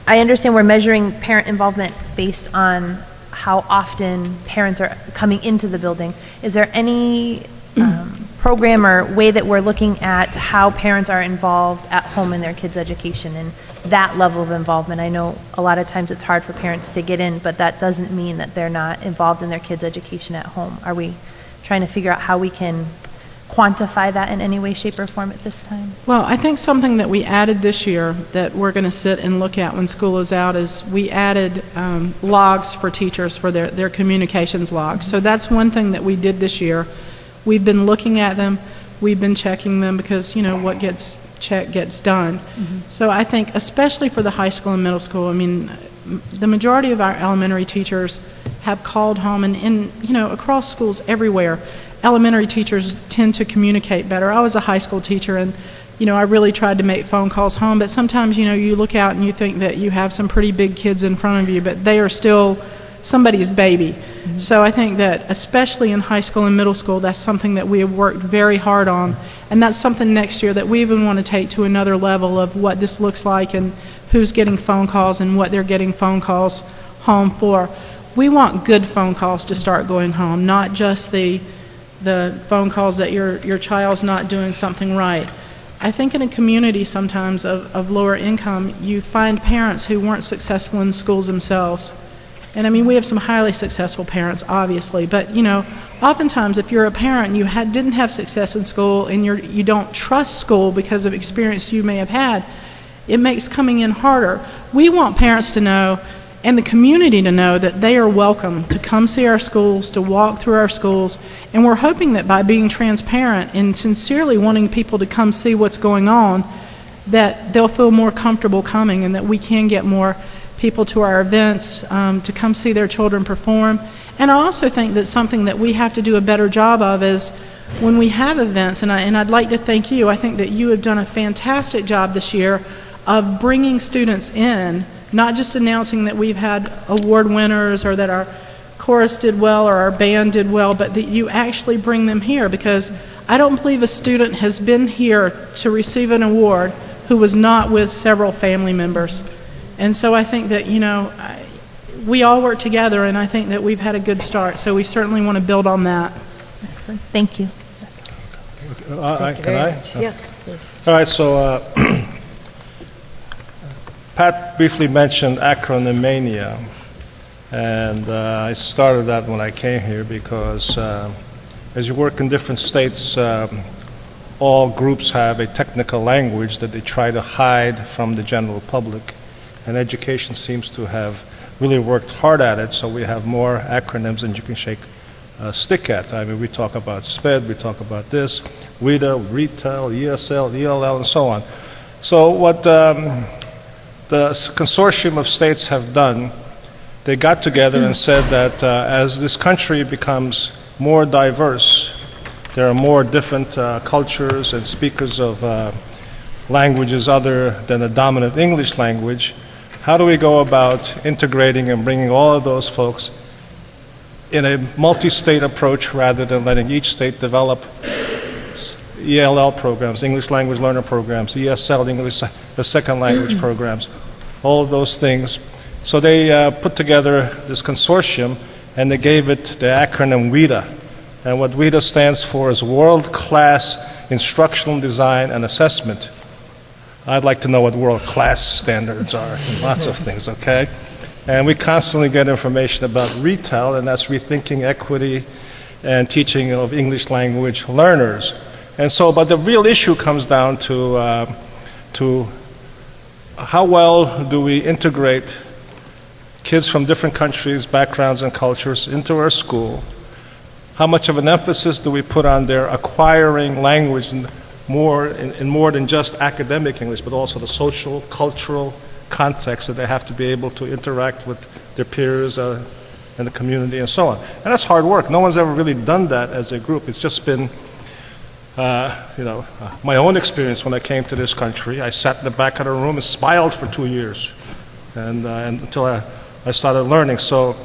understand we're measuring parent involvement based on how often parents are coming into the building. Is there any program or way that we're looking at how parents are involved at home in their kids' education and that level of involvement? I know a lot of times it's hard for parents to get in, but that doesn't mean that they're not involved in their kids' education at home. Are we trying to figure out how we can quantify that in any way, shape, or form at this time? Well, I think something that we added this year that we're going to sit and look at when school is out is we added logs for teachers for their communications logs. So that's one thing that we did this year. We've been looking at them. We've been checking them because, you know, what gets checked gets done. So I think especially for the high school and middle school, I mean, the majority of our elementary teachers have called home and you know, across schools everywhere, elementary teachers tend to communicate better. I was a high school teacher and, you know, I really tried to make phone calls home, but sometimes, you know, you look out and you think that you have some pretty big kids in front of you, but they are still somebody's baby. So I think that especially in high school and middle school, that's something that we have worked very hard on, and that's something next year that we even want to take to another level of what this looks like and who's getting phone calls and what they're getting phone calls home for. We want good phone calls to start going home, not just the phone calls that your child's not doing something right. I think in a community sometimes of lower income, you find parents who weren't successful in schools themselves. And I mean, we have some highly successful parents, obviously, but you know, oftentimes if you're a parent and you didn't have success in school and you don't trust school because of experience you may have had, it makes coming in harder. We want parents to know and the community to know that they are welcome to come see our schools, to walk through our schools, and we're hoping that by being transparent and sincerely wanting people to come see what's going on, that they'll feel more comfortable coming and that we can get more people to our events to come see their children perform. And I also think that something that we have to do a better job of is when we have events, and I'd like to thank you, I think that you have done a fantastic job this year of bringing students in, not just announcing that we've had award winners or that our chorus did well or our band did well, but that you actually bring them here, because I don't believe a student has been here to receive an award who was not with several family members. And so I think that, you know, we all work together, and I think that we've had a good start, so we certainly want to build on that. Excellent. Thank you. Can I? Yes, please. All right, so Pat briefly mentioned acronymania, and I started that when I came here because as you work in different states, all groups have a technical language that they try to hide from the general public, and education seems to have really worked hard at it, so we have more acronyms than you can shake a stick at. I mean, we talk about SPED, we talk about this, WIDA, retail, ESL, ELL, and so on. So what the consortium of states have done, they got together and said that as this country becomes more diverse, there are more different cultures and speakers of languages other than the dominant English language. How do we go about integrating and bringing all of those folks in a multi-state approach rather than letting each state develop ELL programs, English language learner programs, ESL, English the second language programs, all of those things. So they put together this consortium and they gave it the acronym WIDA. And what WIDA stands for is World-Class Instructional Design and Assessment. I'd like to know what world-class standards are, lots of things, okay? And we constantly get information about retail, and that's rethinking equity and teaching of English language learners. And so, but the real issue comes down to how well do we integrate kids from different countries, backgrounds, and cultures into our school? How much of an emphasis do we put on their acquiring language in more than just academic English, but also the social, cultural context that they have to be able to interact with their peers in the community and so on. And that's hard work. No one's ever really done that as a group. It's just been, my own experience when I came to this country. I sat in the back of the room and smiled for 2 years, and until I started learning. So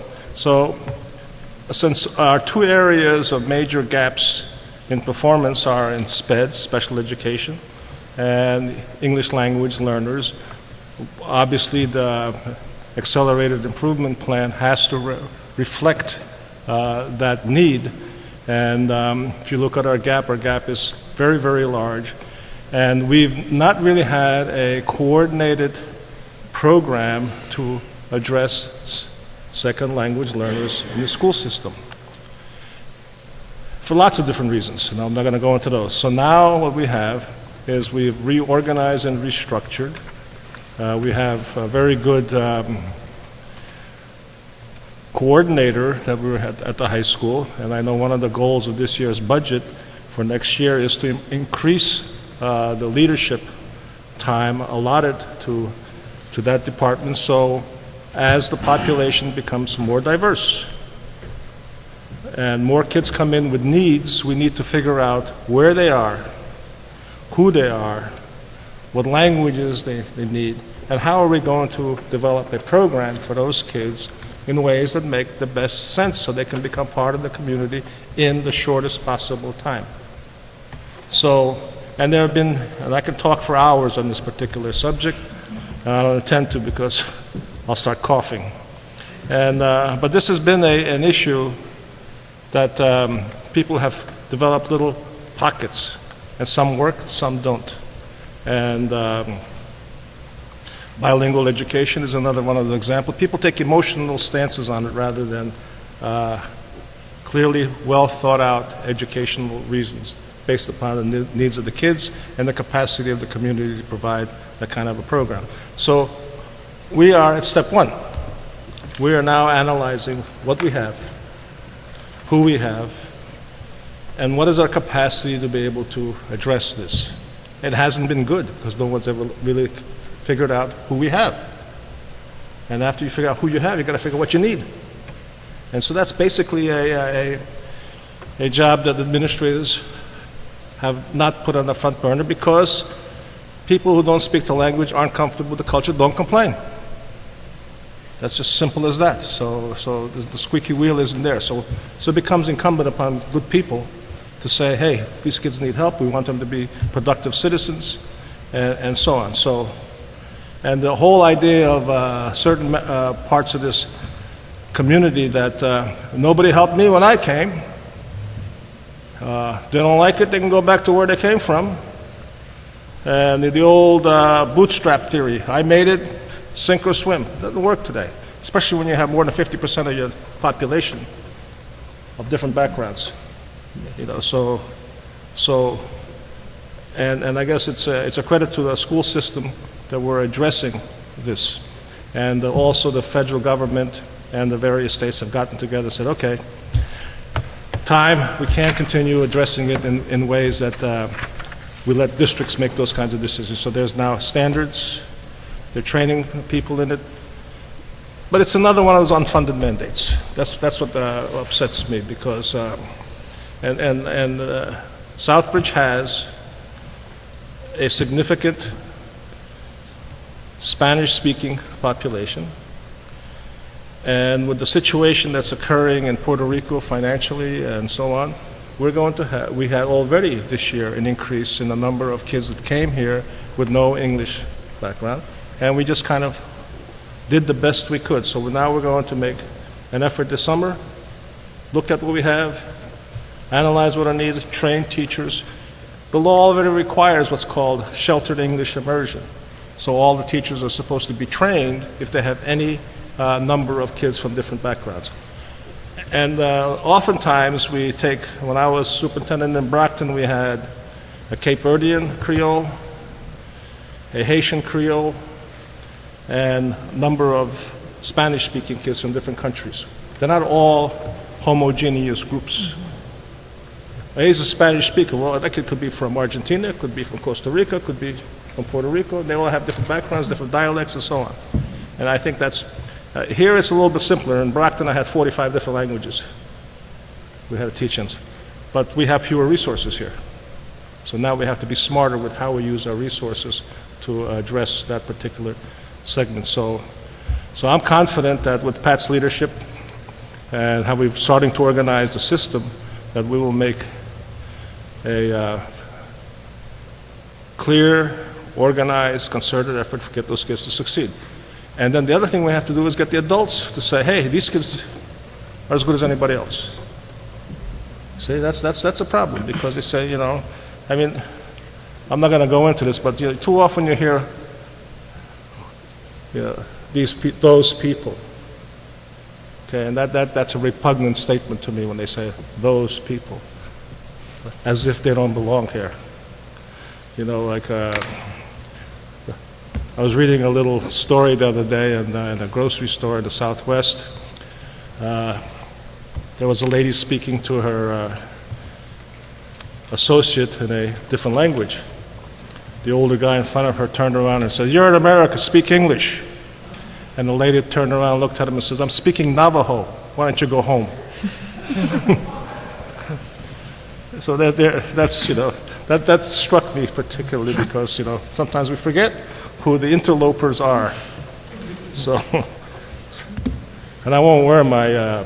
since our two areas of major gaps in performance are in SPED, special education, and English language learners, obviously the accelerated improvement plan has to reflect that need. And if you look at our gap is very, very large. And we've not really had a coordinated program to address second language learners in the school system, for lots of different reasons, and I'm not going to go into those. So now what we have is we've reorganized and restructured. We have a very good coordinator that we were at the high school, and I know one of the goals of this year's budget for next year is to increase the leadership time allotted to that department, so as the population becomes more diverse and more kids come in with needs, we need to figure out where they are, who they are, what languages they need, and how are we going to develop a program for those kids in ways that make the best sense so they can become part of the community in the shortest possible time. So, and there have been, and I can talk for hours on this particular subject, and I don't intend to because I'll start coughing. And, but this has been an issue that people have developed little pockets, and some work, some don't. And bilingual education is another one of the examples. People take emotional stances on it rather than clearly well thought out educational reasons based upon the needs of the kids and the capacity of the community to provide that kind of a program. So we are at step one. We are now analyzing what we have, who we have, and what is our capacity to be able to address this. It hasn't been good because no one's ever really figured out who we have. And after you figure out who you have, you've got to figure out what you need. And so that's basically a job that administrators have not put on the front burner because people who don't speak the language, aren't comfortable with the culture, don't complain. That's just simple as that. So the squeaky wheel isn't there. So it becomes incumbent upon good people to say, hey, these kids need help. We want them to be productive citizens, and so on. And the whole idea of certain parts of this community that nobody helped me when I came. They don't like it, they can go back to where they came from. And the old bootstrap theory, I made it, sink or swim, doesn't work today, especially when you have more than 50% of your population of different backgrounds. You know, and I guess it's a credit to the school system that we're addressing this. And also the federal government and the various states have gotten together and said, okay, we can't continue addressing it in ways that we let districts make those kinds of decisions. So there's now standards, they're training people in it. But it's another one of those unfunded mandates. That's what upsets me because, Southbridge has a significant Spanish-speaking population. And with the situation that's occurring in Puerto Rico financially and so on, we had already this year an increase in the number of kids that came here with no English background. And we just kind of did the best we could. So now we're going to make an effort this summer, look at what we have, analyze what our needs are, train teachers. The law already requires what's called sheltered English immersion. So all the teachers are supposed to be trained if they have any number of kids from different backgrounds. And oftentimes we take, when I was superintendent in Brockton, we had a Cape Verdean Creole, a Haitian Creole, and a number of Spanish-speaking kids from different countries. They're not all homogeneous groups. He's a Spanish speaker. Well, that kid could be from Argentina, could be from Costa Rica, could be from Puerto Rico. They all have different backgrounds, different dialects, and so on. And I think that's Here it's a little bit simpler. In Brockton, I had 45 different languages we had to teach in. But we have fewer resources here. So now we have to be smarter with how we use our resources to address that particular segment. So I'm confident that with Pat's leadership and how we're starting to organize the system, that we will make a clear, organized, concerted effort to get those kids to succeed. And then the other thing we have to do is get the adults to say, hey, these kids are as good as anybody else. See, that's a problem, because they say, you know, I mean, I'm not going to go into this, but you know, too often you hear those people. Okay, and that's a repugnant statement to me when they say those people, as if they don't belong here. You know, like I was reading a little story the other day in a grocery store in the Southwest. There was a lady speaking to her associate in a different language. The older guy in front of her turned around and said, "You're in America, speak English." And the lady turned around, looked at him and says, "I'm speaking Navajo. Why don't you go home?" So that's, you know, that struck me particularly, because, you know, sometimes we forget who the interlopers are. So, and I won't wear my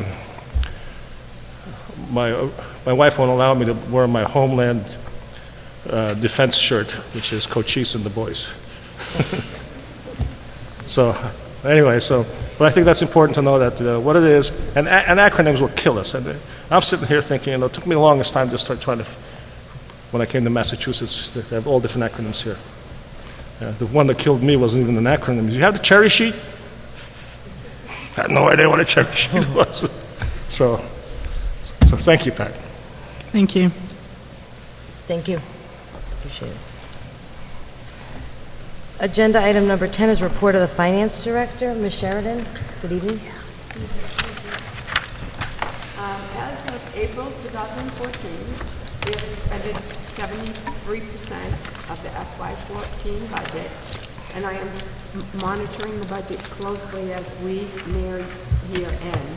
my wife won't allow me to wear my Homeland Defense shirt, which is Cochise and the boys. So, anyway, but I think that's important to know that what it is, and acronyms will kill us. And I'm sitting here thinking, you know, it took me the longest time to start trying to, when I came to Massachusetts, they have all different acronyms here. The one that killed me wasn't even an acronym. You have the cherry sheet? I had no idea what a cherry sheet was. So thank you, Pat. Thank you. Thank you. Appreciate it. Agenda item number 10 is report of the Finance Director. Ms. Sheridan, good evening. As of April 2014, we have expended 73% of the FY14 budget, and I am monitoring the budget closely as we near year end.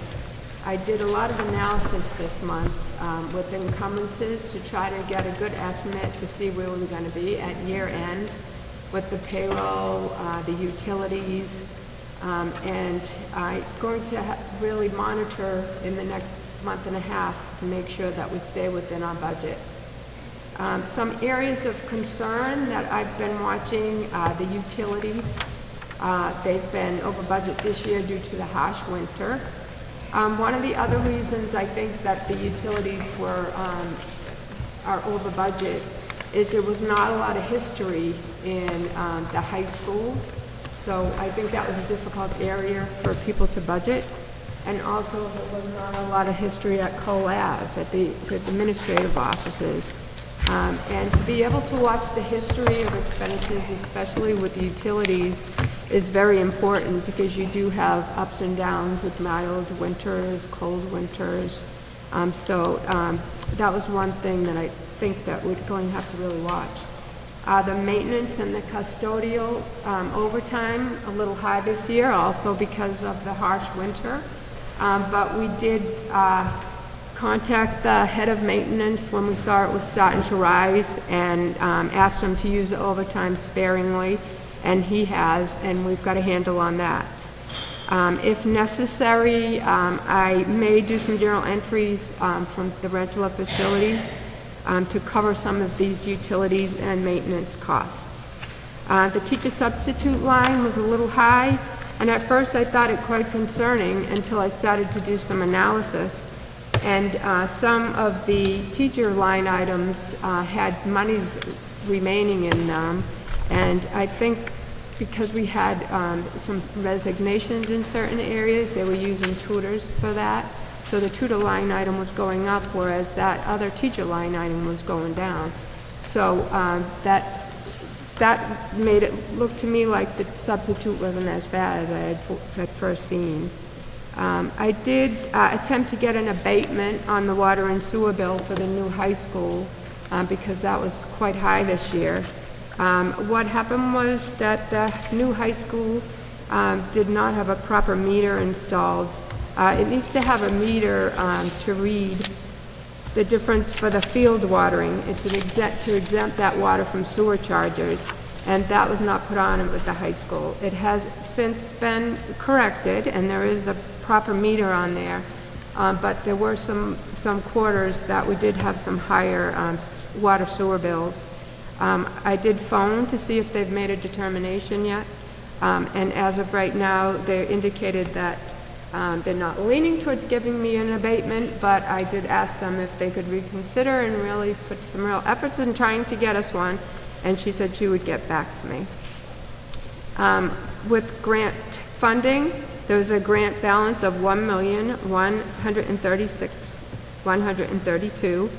I did a lot of analysis this month with encumbrances to try to get a good estimate to see where we're going to be at year end with the payroll, the utilities, and I'm going to really monitor in the next month and a half to make sure that we stay within our budget. Some areas of concern that I've been watching, the utilities. They've been over budget this year due to the harsh winter. One of the other reasons I think that the utilities are over budget is there was not a lot of history in the high school. So I think that was a difficult area for people to budget. And also there was not a lot of history at CoLab, at the administrative offices. And to be able to watch the history of expenditures, especially with the utilities, is very important, because you do have ups and downs with mild winters, cold winters. That was one thing that I think that we're going to have to really watch. The maintenance and the custodial overtime, a little high this year, also because of the harsh winter. But we did contact the head of maintenance when we saw it was starting to rise, and asked him to use the overtime sparingly, and he has, and we've got a handle on that. If necessary, I may do some journal entries from the rental of facilities to cover some of these utilities and maintenance costs. The teacher substitute line was a little high, and at first I thought it quite concerning until I started to do some analysis. And some of the teacher line items had monies remaining in them, and I think because we had some resignations in certain areas, they were using tutors for that. So the tutor line item was going up, whereas that other teacher line item was going down. So that made it look to me like the substitute wasn't as bad as I had first seen. I did attempt to get an abatement on the water and sewer bill for the new high school because that was quite high this year. What happened was that the new high school did not have a proper meter installed. It needs to have a meter to read the difference for the field watering. It's to exempt that water from sewer charges, and that was not put on with the high school. It has since been corrected, and there is a proper meter on there, but there were some quarters that we did have some higher water sewer bills. I did phone to see if they've made a determination yet, and as of right now, they indicated that they're not leaning towards giving me an abatement, but I did ask them if they could reconsider and really put some real efforts in trying to get us one, and she said she would get back to me. With grant funding, there was a grant balance of $1,136,132,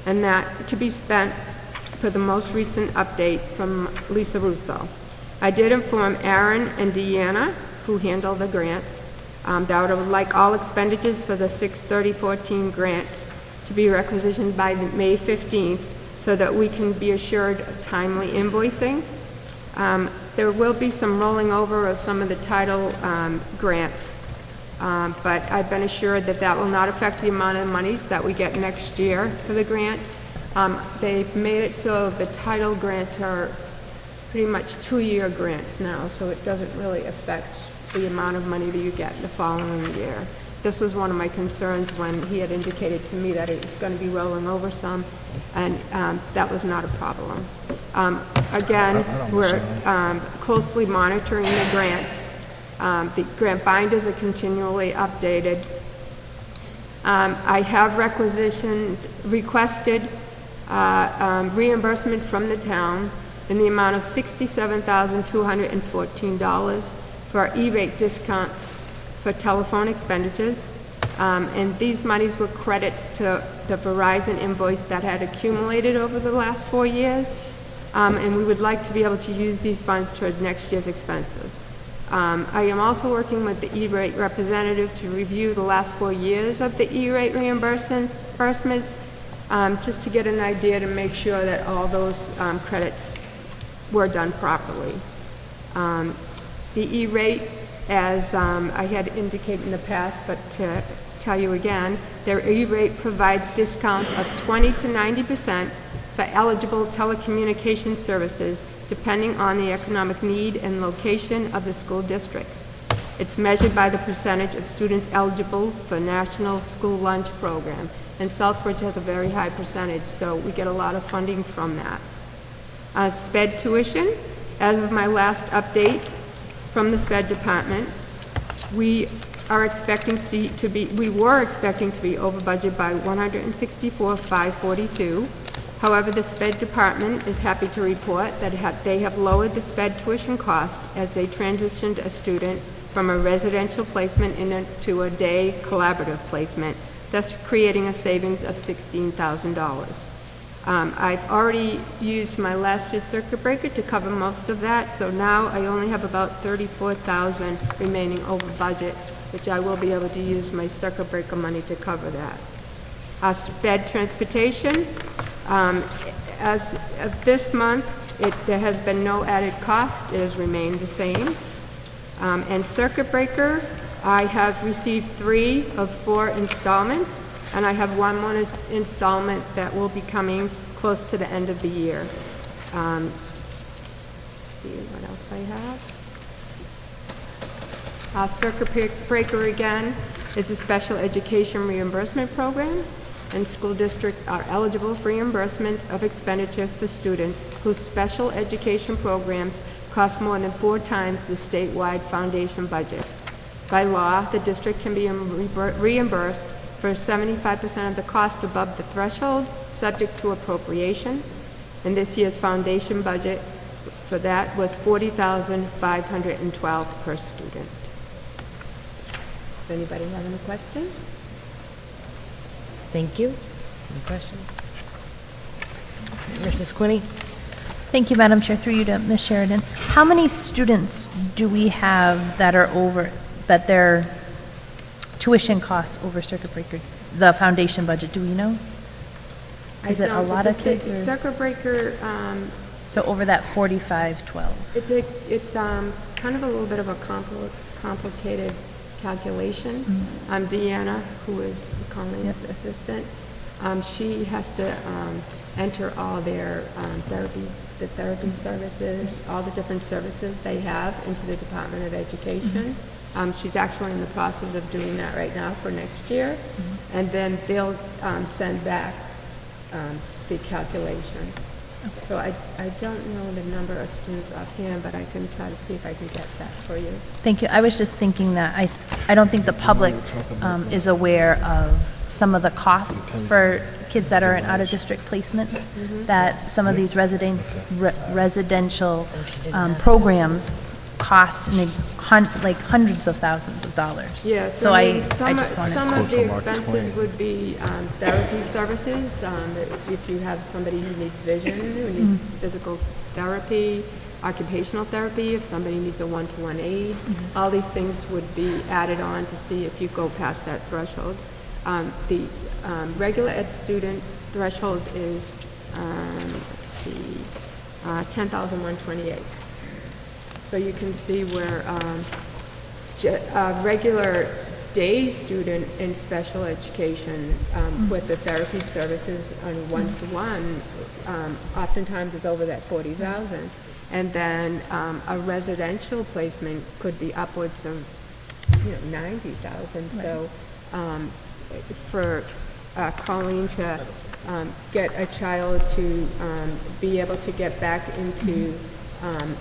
and that to be spent for the most recent update from Lisa Russo. I did inform Aaron and Deanna, who handle the grants, that I would like all expenditures for the 6/30/14 grants to be requisitioned by May 15th so that we can be assured of timely invoicing. There will be some rolling over of some of the title grants, but I've been assured that that will not affect the amount of monies that we get next year for the grants. They've made it so the title grants are pretty much 2-year grants now, so it doesn't really affect the amount of money that you get the following year. This was one of my concerns when he had indicated to me that it was going to be rolling over some, and that was not a problem. Again, we're closely monitoring the grants. The grant binders are continually updated. I have requested reimbursement from the town in the amount of $67,214 for E-rate discounts for telephone expenditures. And these monies were credits to the Verizon invoice that had accumulated over the last 4 years. And we would like to be able to use these funds toward next year's expenses. I am also working with the E-rate representative to review the last 4 years of the E-rate reimbursements, just to get an idea to make sure that all those credits were done properly. The E-rate, as I had indicated in the past, but to tell you again, their E-rate provides discounts of 20 to 90% for eligible telecommunication services, depending on the economic need and location of the school districts. It's measured by the percentage of students eligible for National School Lunch Program, and Southbridge has a very high percentage, so we get a lot of funding from that. SPED tuition, as of my last update from the SPED department, we were expecting to be over budget by $164,542. However, the SPED department is happy to report that they have lowered the SPED tuition cost as they transitioned a student from a residential placement into a day collaborative placement, thus creating a savings of $16,000. I've already used my last year's circuit breaker to cover most of that, so now I only have about $34,000 remaining over budget, which I will be able to use my circuit breaker money to cover that. SPED transportation, as of this month, there has been no added cost. It has remained the same. And circuit breaker, I have received 3 of 4 installments, and I have one more installment that will be coming close to the end of the year. Let's see what else I have. Circuit breaker again is a special education reimbursement program, and school districts are eligible for reimbursement of expenditure for students whose special education programs cost more than 4 times the statewide foundation budget. By law, the district can be reimbursed for 75% of the cost above the threshold, subject to appropriation. And this year's foundation budget for that was $40,512 per student. Does anybody have any questions? Thank you. Any questions? Mrs. Quinney? Thank you, Madam Chair. Through you to Ms. Sheridan. How many students do we have that are over, that their tuition costs over circuit breaker, the foundation budget? Do we know? Is it a lot of kids? Circuit breaker, So over that 4512. it's kind of a little bit of a complicated calculation. Deanna, who is Colleen's assistant, she has to enter all their therapy services, all the different services they have into the Department of Education. She's actually in the process of doing that right now for next year. And then they'll send back the calculation. So I don't know the number of students offhand, but I can try to see if I can get that for you. Thank you. I was just thinking that I don't think the public is aware of some of the costs for kids that are in out-of-district placements, that some of these residential programs cost like hundreds of thousands of dollars. Yeah, So I some just wanted some to. of the expenses would be therapy services. If you have somebody who needs vision, who needs physical therapy, occupational therapy, if somebody needs a one-to-one aid, all these things would be added on to see if you go past that threshold. The regular ed students threshold is, let's see, 10,128. So you can see where a regular day student in special education with the therapy services on one-to-one oftentimes is over that 40,000. And then a residential placement could be upwards of 90,000. So for Colleen to get a child to be able to get back into a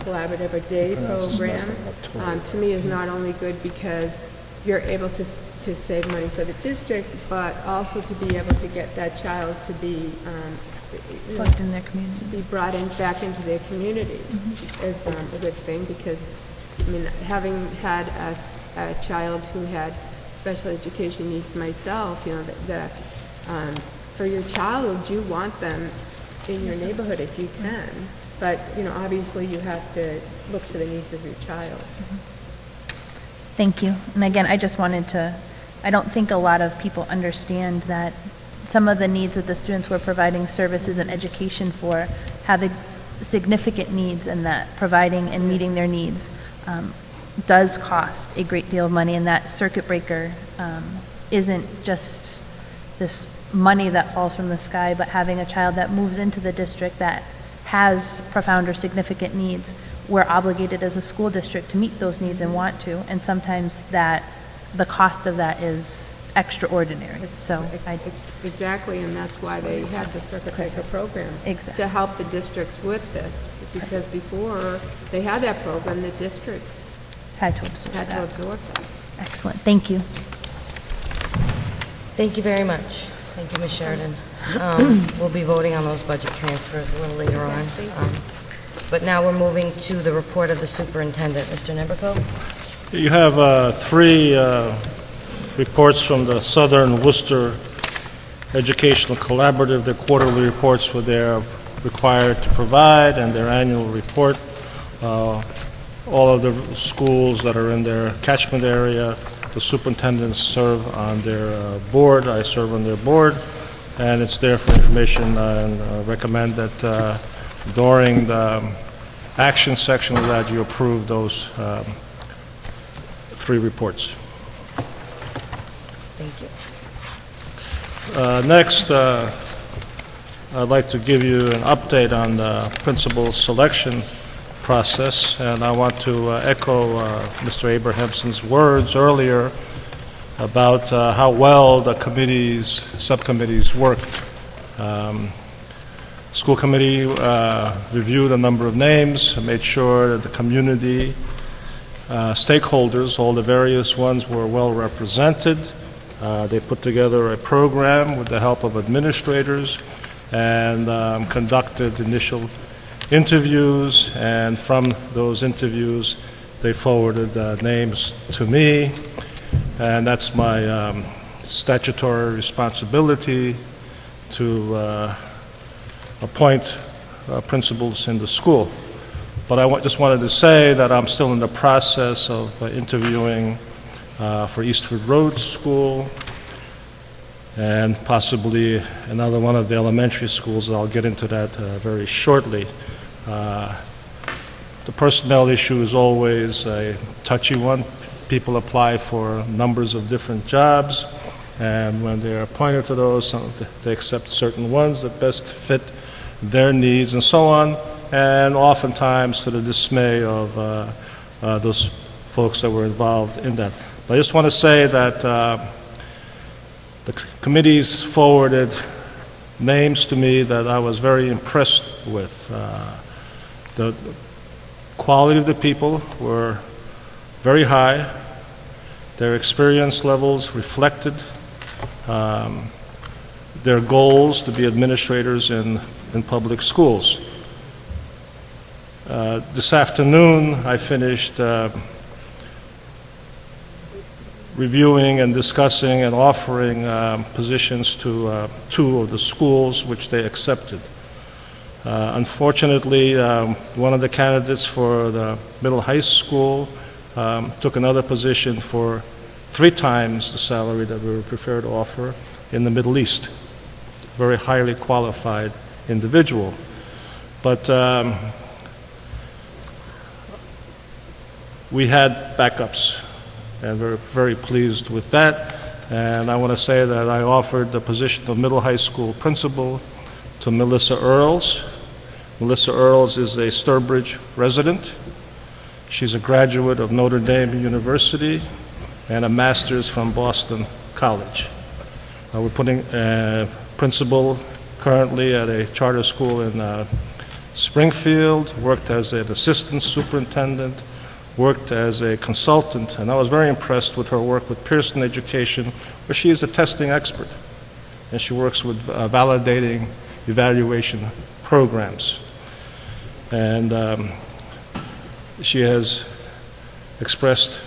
collaborative or day program, to me is not only good because you're able to save money for the district, but also to be able to get that child to be Plugged in their community. to be brought in back into their community is a good thing, because I mean, having had a child who had special education needs myself, that for your child, you want them in your neighborhood if you can. But, obviously you have to look to the needs of your child. Thank you. And again, I just wanted to, I don't think a lot of people understand that some of the needs that the students we're providing services and education for have significant needs, and that providing and meeting their needs does cost a great deal of money, and that circuit breaker isn't just this money that falls from the sky, but having a child that moves into the district that has profound or significant needs. We're obligated as a school district to meet those needs and want to, and sometimes the cost of that is extraordinary. So Exactly, and that's why they had the circuit breaker program. Exactly. To help the districts with this, because before they had that program, the districts had to absorb had to that. absorb that. Excellent. Thank you. Thank you very much. Thank you, Ms. Sheridan. We'll be voting on those budget transfers a little later on. But now we're moving to the report of the superintendent. Mr. Neberko? You have three reports from the Southern Worcester Educational Collaborative. Their quarterly reports were they're required to provide, and their annual report. All of the schools that are in their catchment area, the superintendents serve on their board. I serve on their board, and it's there for information, and recommend that during the action section of that you approve those three reports. Thank you. Next, I'd like to give you an update on the principal selection process, and I want to echo Mr. Abrahamson's words earlier about how well the subcommittees worked. School committee reviewed a number of names, made sure that the community stakeholders, all the various ones, were well represented. They put together a program with the help of administrators and conducted initial interviews, and from those interviews they forwarded names to me, and that's my statutory responsibility to appoint principals in the school. But I just wanted to say that I'm still in the process of interviewing for Eastford Road School and possibly another one of the elementary schools. I'll get into that very shortly. The personnel issue is always a touchy one. People apply for numbers of different jobs, and when they are appointed to those, they accept certain ones that best fit their needs and so on, and oftentimes to the dismay of those folks that were involved in that. But I just want to say that the committees forwarded names to me that I was very impressed with. The quality of the people were very high. Their experience levels reflected their goals to be administrators in public schools. This afternoon, I finished reviewing and discussing and offering positions to two of the schools which they accepted. Unfortunately, one of the candidates for the middle high school took another position for 3 times the salary that we were prepared to offer in the Middle East. Very highly qualified individual. But we had backups, and we're very pleased with that. And I want to say that I offered the position of middle high school principal to Melissa Earls. Melissa Earls is a Southbridge resident. She's a graduate of Notre Dame University and a master's from Boston College. We're putting a principal currently at a charter school in Springfield, worked as an assistant superintendent, worked as a consultant, and I was very impressed with her work with Pearson Education, where she is a testing expert, and she works with validating evaluation programs. And she has expressed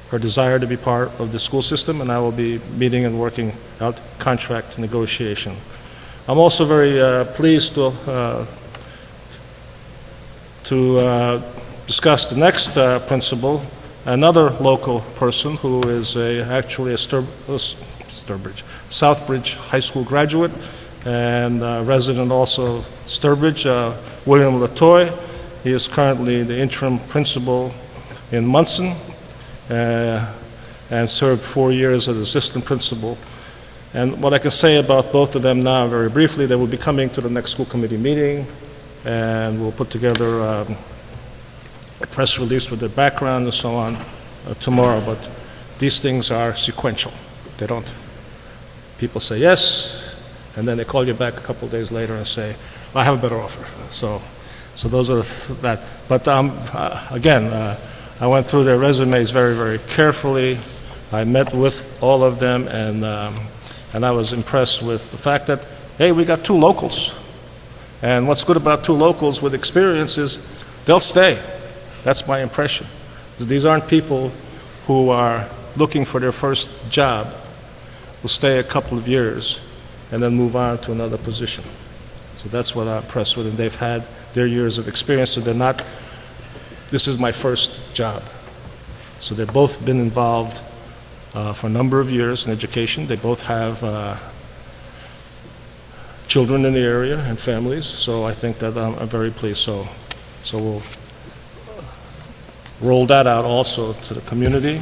her desire to be part of the school system, and I will be meeting and working out contract negotiation. I'm also very pleased to discuss the next principal, another local person who is actually a Southbridge High School graduate and resident also of Southbridge, William Latoy. He is currently the interim principal in Munson and served 4 years as assistant principal. And what I can say about both of them now, very briefly, they will be coming to the next school committee meeting, and we'll put together a press release with their background and so on tomorrow. But these things are sequential. They don't. People say yes, and then they call you back a couple of days later and say, well, I have a better offer. So those are that. But again, I went through their resumes very, very carefully. I met with all of them, and I was impressed with the fact that, hey, we got 2 locals. And what's good about 2 locals with experience is they'll stay. That's my impression. These aren't people who are looking for their first job, will stay a couple of years and then move on to another position. So that's what I'm impressed with, and they've had their years of experience, so they're not, this is my first job. So they've both been involved for a number of years in education. They both have children in the area and families, so I think that I'm very pleased. So we'll roll that out also to the community.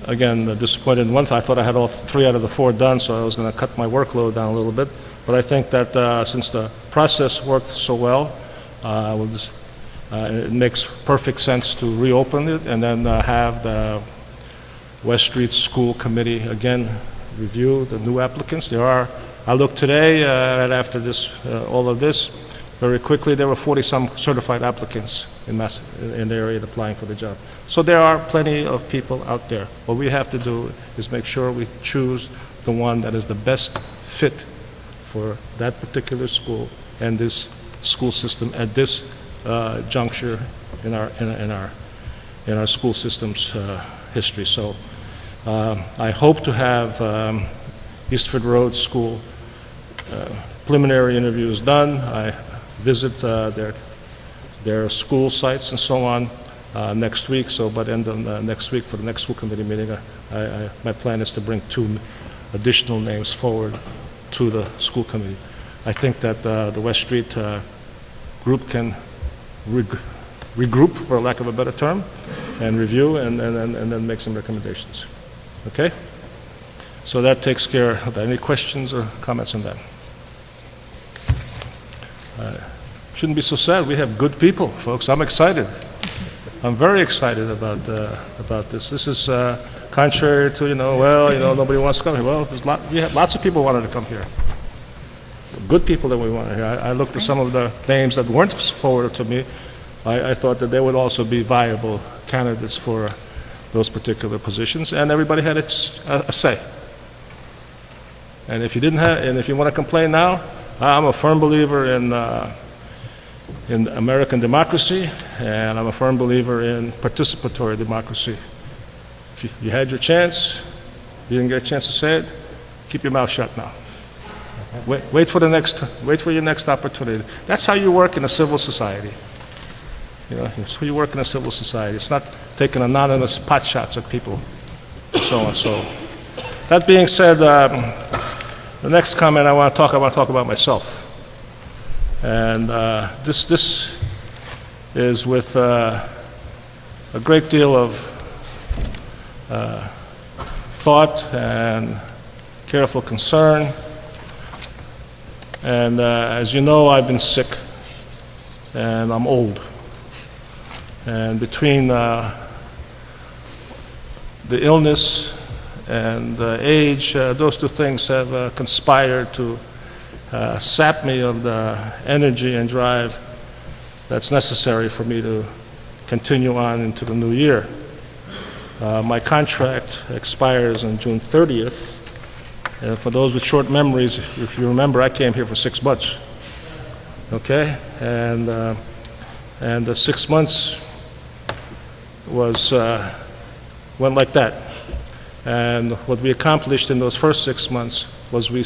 Again, disappointed in one thing. I thought I had all 3 out of the 4 done, so I was going to cut my workload down a little bit. But I think that since the process worked so well, it makes perfect sense to reopen it and then have the West Street School Committee again review the new applicants. I looked today, right after this, all of this, very quickly, there were 40-some certified applicants in the area applying for the job. So there are plenty of people out there. What we have to do is make sure we choose the one that is the best fit for that particular school and this school system at this juncture in our school system's history. So I hope to have Eastford Road School preliminary interviews done. I visit their school sites and so on next week. So by the end of next week for the next school committee meeting, my plan is to bring 2 additional names forward to the school committee. I think that the West Street group can regroup, for lack of a better term, and review and then make some recommendations. Okay? So that takes care of that. Any questions or comments on that? Shouldn't be so sad. We have good people, folks. I'm excited. I'm very excited about this. This is contrary to, nobody wants to come here. Well, we have lots of people wanted to come here. Good people that we want to hear. I looked at some of the names that weren't forwarded to me. I thought that they would also be viable candidates for those particular positions, and everybody had a say. And if you want to complain now, I'm a firm believer in American democracy, and I'm a firm believer in participatory democracy. You had your chance, you didn't get a chance to say it, keep your mouth shut now. Wait for your next opportunity. That's how you work in a civil society. It's how you work in a civil society. It's not taking anonymous pot shots at people and so on. So, that being said, the next comment I want to talk about myself. And this is with a great deal of thought and careful concern. And as you know, I've been sick, and I'm old. And between the illness and age, those two things have conspired to sap me of the energy and drive that's necessary for me to continue on into the new year. My contract expires on June 30th. For those with short memories, if you remember, I came here for 6 months. Okay? And the 6 months went like that. And what we accomplished in those first 6 months was we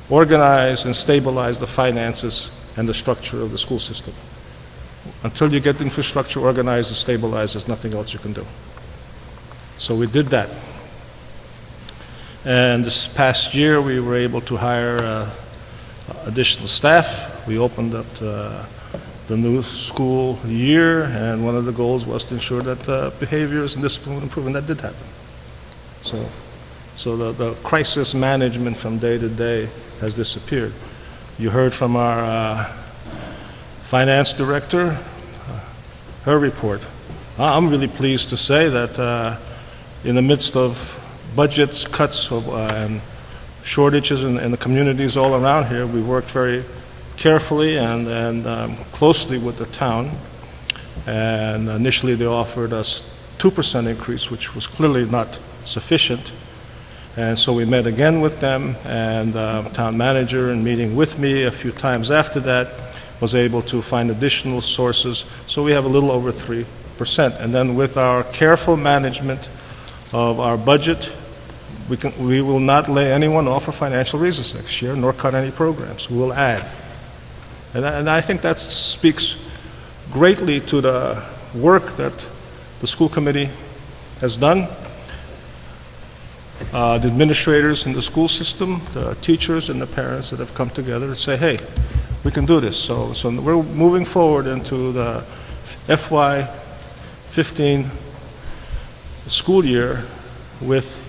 organized and stabilized the finances and the structure of the school system. Until you get the infrastructure organized and stabilized, there's nothing else you can do. So we did that. And this past year, we were able to hire additional staff. We opened up the new school year, and one of the goals was to ensure that behaviors and discipline would improve, and that did happen. So the crisis management from day to day has disappeared. You heard from our finance director, her report. I'm really pleased to say that in the midst of budgets, cuts, and shortages in the communities all around here, we worked very carefully and closely with the town. And initially they offered us 2% increase, which was clearly not sufficient. And so we met again with them, and town manager, in meeting with me a few times after that, was able to find additional sources. So we have a little over 3%. And then with our careful management of our budget, we will not lay anyone off for financial reasons next year, nor cut any programs. We will add. And I think that speaks greatly to the work that the school committee has done. The administrators in the school system, the teachers and the parents that have come together to say, hey, we can do this. So we're moving forward into the FY15 school year with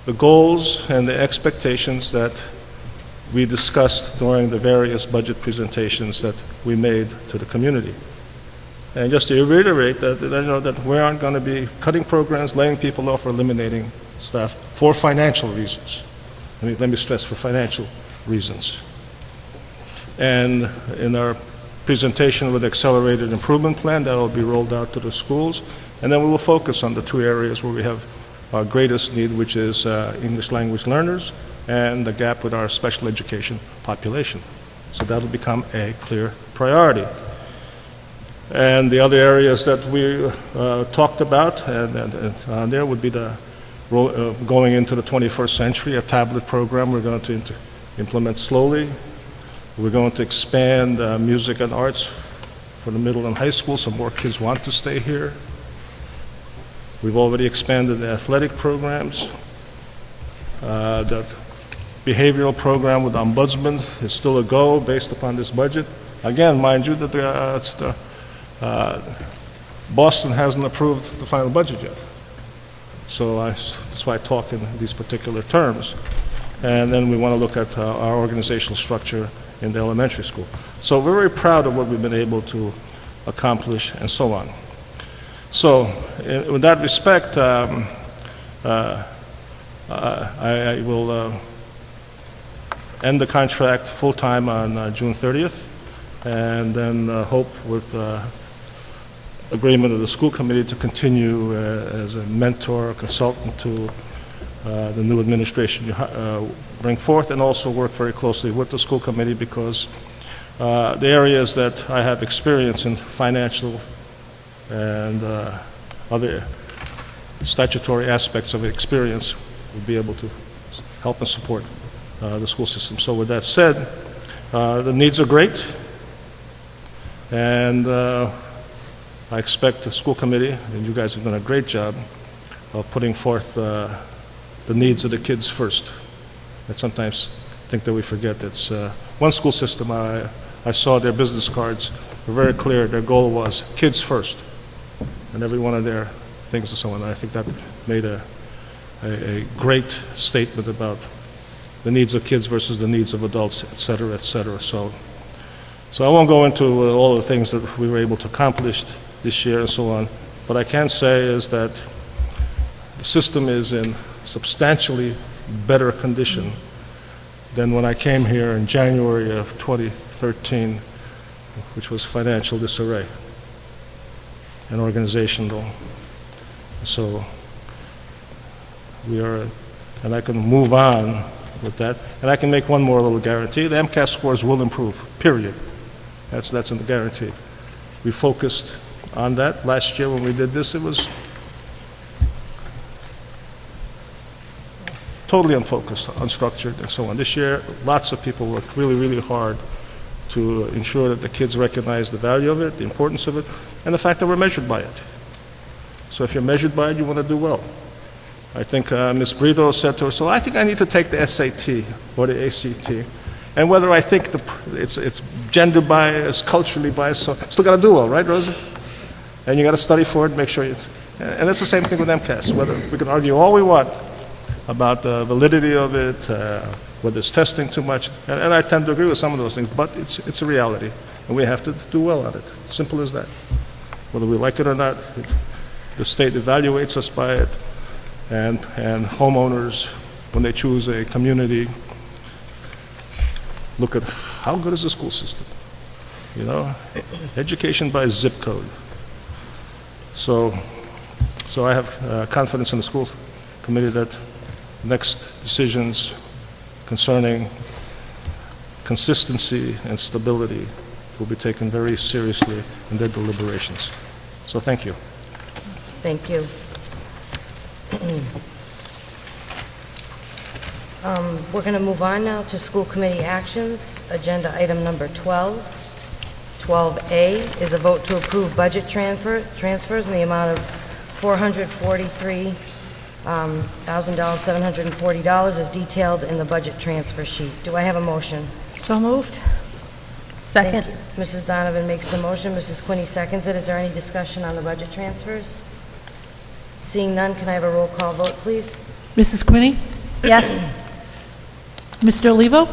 the goals and the expectations that we discussed during the various budget presentations that we made to the community. And just to reiterate that we aren't going to be cutting programs, laying people off, or eliminating staff for financial reasons. Let me stress, for financial reasons. And in our presentation with the accelerated improvement plan, that will be rolled out to the schools. And then we will focus on the two areas where we have our greatest need, which is English language learners and the gap with our special education population. So that will become a clear priority. And the other areas that we talked about, and there would be the going into the 21st century, a tablet program we're going to implement slowly. We're going to expand music and arts for the middle and high school, so more kids want to stay here. We've already expanded the athletic programs. The behavioral program with ombudsman is still a go based upon this budget. Again, mind you, that Boston hasn't approved the final budget yet. So that's why I talk in these particular terms. And then we want to look at our organizational structure in the elementary school. So we're very proud of what we've been able to accomplish and so on. So in that respect, I will end the contract full-time on June 30th, and then hope with agreement of the school committee to continue as a mentor, a consultant to the new administration you bring forth, and also work very closely with the school committee, because the areas that I have experience in, financial and other statutory aspects of experience, will be able to help and support the school system. So with that said, the needs are great, and I expect the school committee, and you guys have done a great job of putting forth the needs of the kids first. I sometimes think that we forget that one school system, I saw their business cards were very clear. Their goal was kids first, and every one of their things and so on. I think that made a great statement about the needs of kids versus the needs of adults, et cetera, et cetera. So I won't go into all the things that we were able to accomplish this year and so on. What I can say is that the system is in substantially better condition than when I came here in January of 2013, which was financial disarray and organizational. So we are, and I can move on with that. And I can make one more little guarantee. The MCAS scores will improve, period. That's in the guarantee. We focused on that. Last year when we did this, it was totally unfocused, unstructured, and so on. This year, lots of people worked really, really hard to ensure that the kids recognize the value of it, the importance of it, and the fact that we're measured by it. So if you're measured by it, you want to do well. I think Ms. Brito said to her, so I think I need to take the SAT or the ACT. And whether I think it's gender biased, culturally biased, so still got to do well, right, Rosa? And you got to study for it, make sure it's, and it's the same thing with MCAS. Whether we can argue all we want about the validity of it, whether it's testing too much, and I tend to agree with some of those things, but it's a reality, and we have to do well on it. Simple as that. Whether we like it or not, the state evaluates us by it, and homeowners, when they choose a community, look at how good is the school system. You know, education by zip code. So I have confidence in the school committee that next decisions concerning consistency and stability will be taken very seriously in their deliberations. So thank you. Thank you. We're going to move on now to school committee actions. Agenda item number 12. 12A is a vote to approve budget transfers in the amount of $443,740 as detailed in the budget transfer sheet. Do I have a motion? So moved. Second. Thank you. Mrs. Donovan makes the motion. Mrs. Quinney seconds it. Is there any discussion on the budget transfers? Seeing none, can I have a roll call vote, please? Mrs. Quinney? Yes. Mr. Olivo?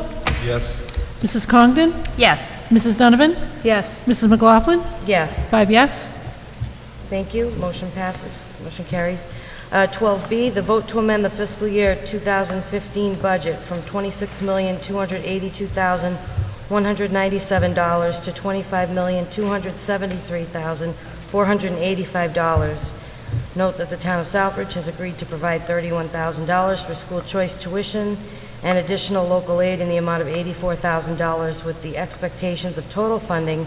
Yes. Mrs. Congdon? Yes. Mrs. Donovan? Yes. Mrs. McLaughlin? Yes. 5 yes. Thank you. Motion passes. Motion carries. 12B, the vote to amend the fiscal year 2015 budget from $26,282,197 to $25,273,485. Note that the town of Southbridge has agreed to provide $31,000 for school choice tuition and additional local aid in the amount of $84,000, with the expectations of total funding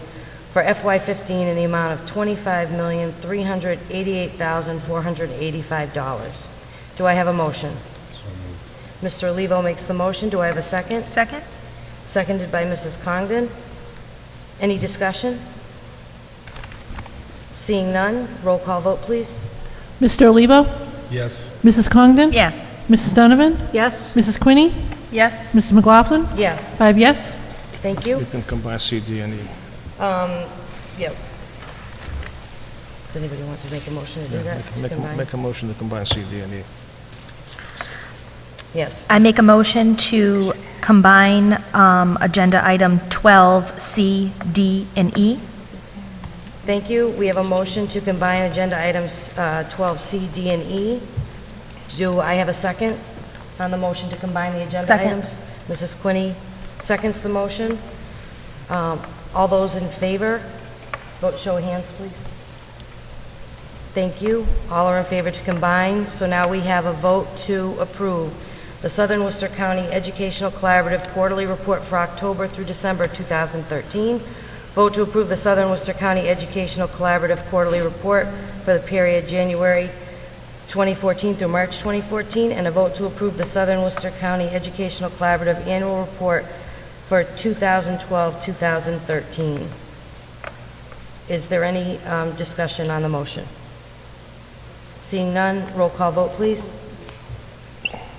for FY15 in the amount of $25,388,485. Do I have a motion? Mr. Olivo makes the motion. Do I have a second? Second? Seconded by Mrs. Congdon. Any discussion? Seeing none, roll call vote, please. Mr. Olivo? Yes. Mrs. Congdon? Yes. Mrs. Donovan? Yes. Mrs. Quinney? Yes. Mrs. McLaughlin? Yes, 5 yes. thank you. You can combine C, D, and E. Yep. Does anybody want to make a motion to do that? To combine? Make a motion to combine C, D, and E. Yes, I make a motion to combine agenda item 12C, D, and E. thank you. We have a motion to combine agenda items 12C, D, and E. Do I have a second on the motion to combine the agenda Second. items? Mrs. Quinney seconds the motion. All those in favor, vote, show of hands, please. Thank you. All are in favor to combine. So now we have a vote to approve the Southern Worcester County Educational Collaborative Quarterly Report for October through December 2013. Vote to approve the Southern Worcester County Educational Collaborative Quarterly Report for the period January 2014 through March 2014, and a vote to approve the Southern Worcester County Educational Collaborative Annual Report for 2012-2013. Is there any discussion on the motion? Seeing none, roll call vote, please.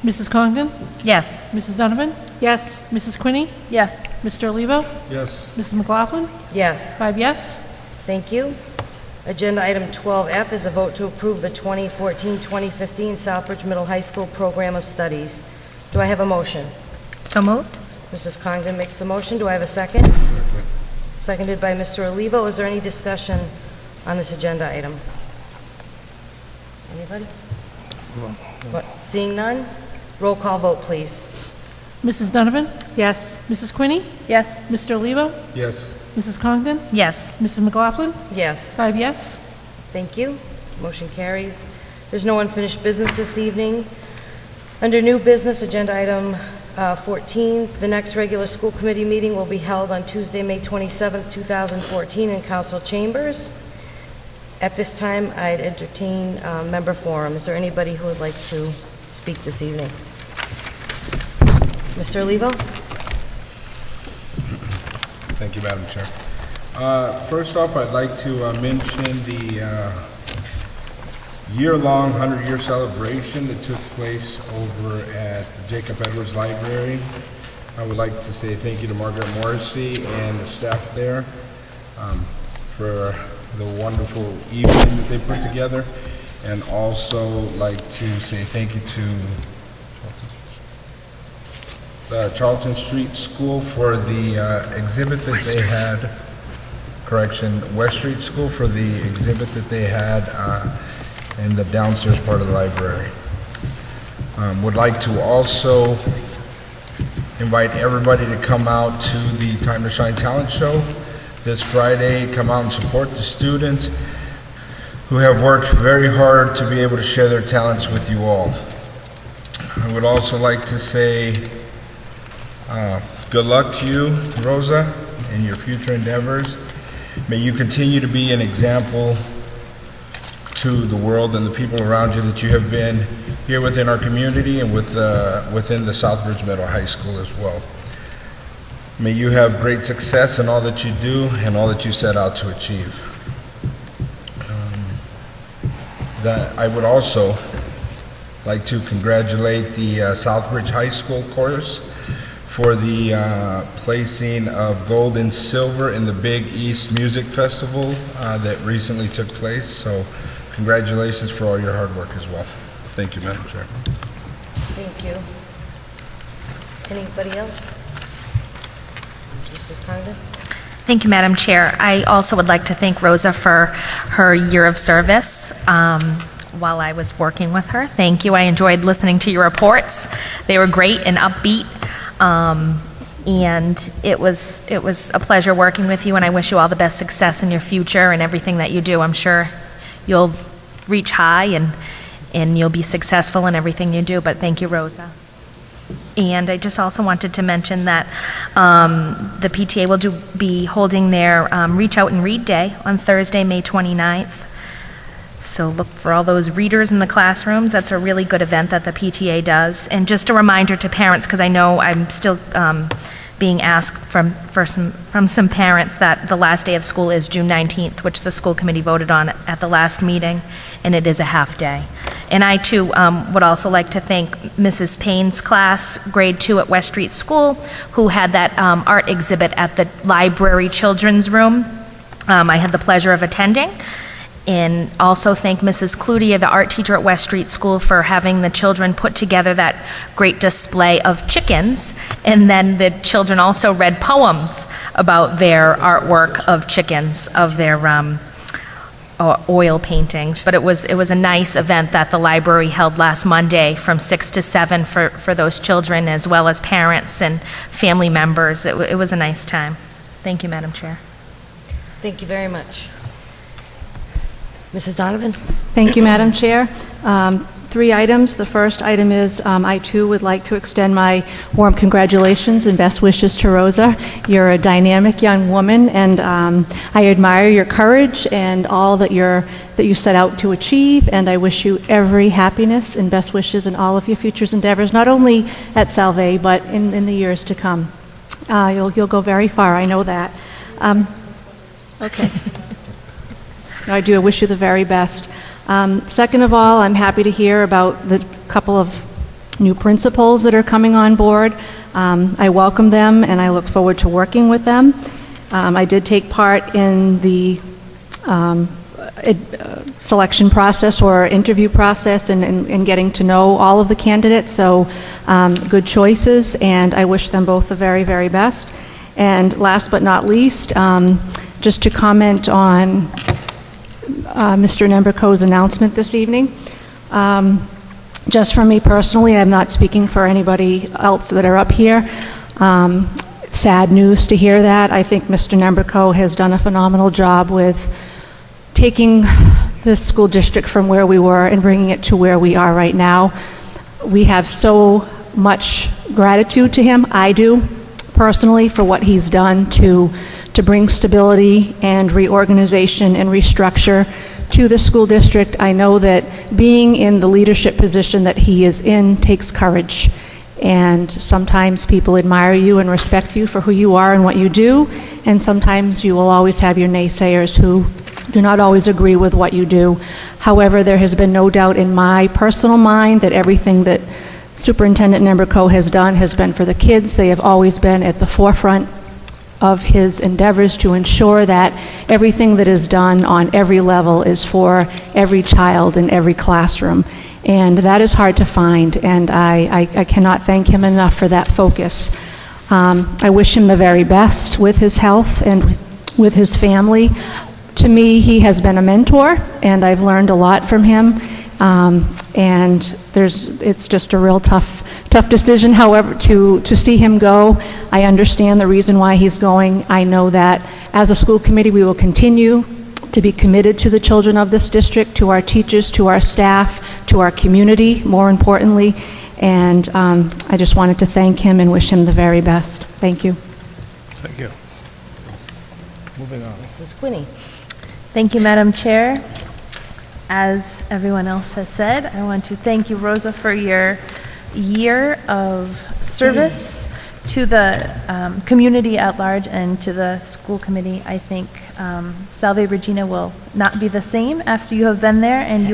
Mrs. Congdon? Yes. Mrs. Donovan? Yes. Mrs. Quinney? Yes. Mr. Olivo? Yes. Mrs. McLaughlin? Yes, 5 yes. thank you. Agenda item 12F is a vote to approve the 2014-2015 Southbridge Middle High School Program of Studies. Do I have a motion? So moved? Mrs. Congdon makes the motion. Do I have a second? Seconded by Mr. Olivo. Is there any discussion on this agenda item? Anybody? What? Seeing none? Roll call vote, please. Mrs. Donovan? Yes. Mrs. Quinney? Yes. Mr. Olivo? Yes. Mrs. Congdon? Yes. Mrs. McLaughlin? Yes, 5 yes. thank you. Motion carries. There's no unfinished business this evening. Under new business, agenda item 14, the next regular school committee meeting will be held on Tuesday, May 27th, 2014 in council chambers. At this time, I'd entertain member forum. Is there anybody who would like to speak this evening? Mr. Olivo? Thank you, Madam Chair. First off, I'd like to mention the year-long 100-year celebration that took place over at the Jacob Edwards Library. I would like to say thank you to Margaret Morrissey and the staff there for the wonderful evening that they put together, and also like to say thank you to the Charlton Street School for the exhibit that they had, West Street School for the exhibit that they had in the downstairs part of the library. Would like to also invite everybody to come out to the Time to Shine Talent Show this Friday. Come out and support the students who have worked very hard to be able to share their talents with you all. I would also like to say good luck to you, Rosa, in your future endeavors. May you continue to be an example to the world and the people around you that you have been here within our community and within the Southbridge Middle High School as well. May you have great success in all that you do and all that you set out to achieve. That I would also like to congratulate the Southbridge High School chorus for the placing of gold and silver in the Big East Music Festival that recently took place. So congratulations for all your hard work as well. Thank you, Madam Chair. Thank you. Anybody else? Mrs. Congdon? Thank you, Madam Chair. I also would like to thank Rosa for her year of service while I was working with her. Thank you. I enjoyed listening to your reports. They were great and upbeat. And it was a pleasure working with you, and I wish you all the best success in your future and everything that you do. I'm sure you'll reach high and you'll be successful in everything you do, but thank you, Rosa. And I just also wanted to mention that the PTA will be holding their Reach Out and Read Day on Thursday, May 29th. So look for all those readers in the classrooms. That's a really good event that the PTA does. And just a reminder to parents, because I know I'm still being asked from some parents that the last day of school is June 19th, which the school committee voted on at the last meeting, and it is a half-day. And I, too, would also like to thank Mrs. Payne's class, grade 2 at West Street School, who had that art exhibit at the library children's room. I had the pleasure of attending. And also thank Mrs. Cloutier, the art teacher at West Street School, for having the children put together that great display of chickens. And then the children also read poems about their artwork of chickens, of their oil paintings. But it was a nice event that the library held last Monday from 6 to 7 for those children, as well as parents and family members. It was a nice time. Thank you, Madam Chair. Thank you very much. Mrs. Donovan? Thank you, Madam Chair. 3 items. The first item is I, too, would like to extend my warm congratulations and best wishes to Rosa. You're a dynamic young woman, and I admire your courage and all that you set out to achieve, and I wish you every happiness and best wishes in all of your future endeavors, not only at Salve, but in the years to come. You'll go very far, I know that. Okay. I do wish you the very best. Second of all, I'm happy to hear about the couple of new principals that are coming on board. I welcome them, and I look forward to working with them. I did take part in the selection process or interview process and getting to know all of the candidates, so good choices, and I wish them both the very, very best. And last but not least, just to comment on Mr. Nemberko's announcement this evening. Just for me personally, I'm not speaking for anybody else that are up here. Sad news to hear that. I think Mr. Nemberko has done a phenomenal job with taking the school district from where we were and bringing it to where we are right now. We have so much gratitude to him. I do, personally, for what he's done to bring stability and reorganization and restructure to the school district. I know that being in the leadership position that he is in takes courage, and sometimes people admire you and respect you for who you are and what you do, and sometimes you will always have your naysayers who do not always agree with what you do. However, there has been no doubt in my personal mind that everything that Superintendent Nemberko has done has been for the kids. They have always been at the forefront of his endeavors to ensure that everything that is done on every level is for every child in every classroom. And that is hard to find, and I cannot thank him enough for that focus. I wish him the very best with his health and with his family. To me, he has been a mentor, and I've learned a lot from him. And it's just a real tough decision, however, to see him go. I understand the reason why he's going. I know that as a school committee, we will continue to be committed to the children of this district, to our teachers, to our staff, to our community, more importantly. And I just wanted to thank him and wish him the very best. Thank you. Thank you. Moving on. Mrs. Quinney? Thank you, Madam Chair. As everyone else has said, I want to thank you, Rosa, for your year of service to the community at large and to the school committee. I think Salve Regina will not be the same after you have been there, and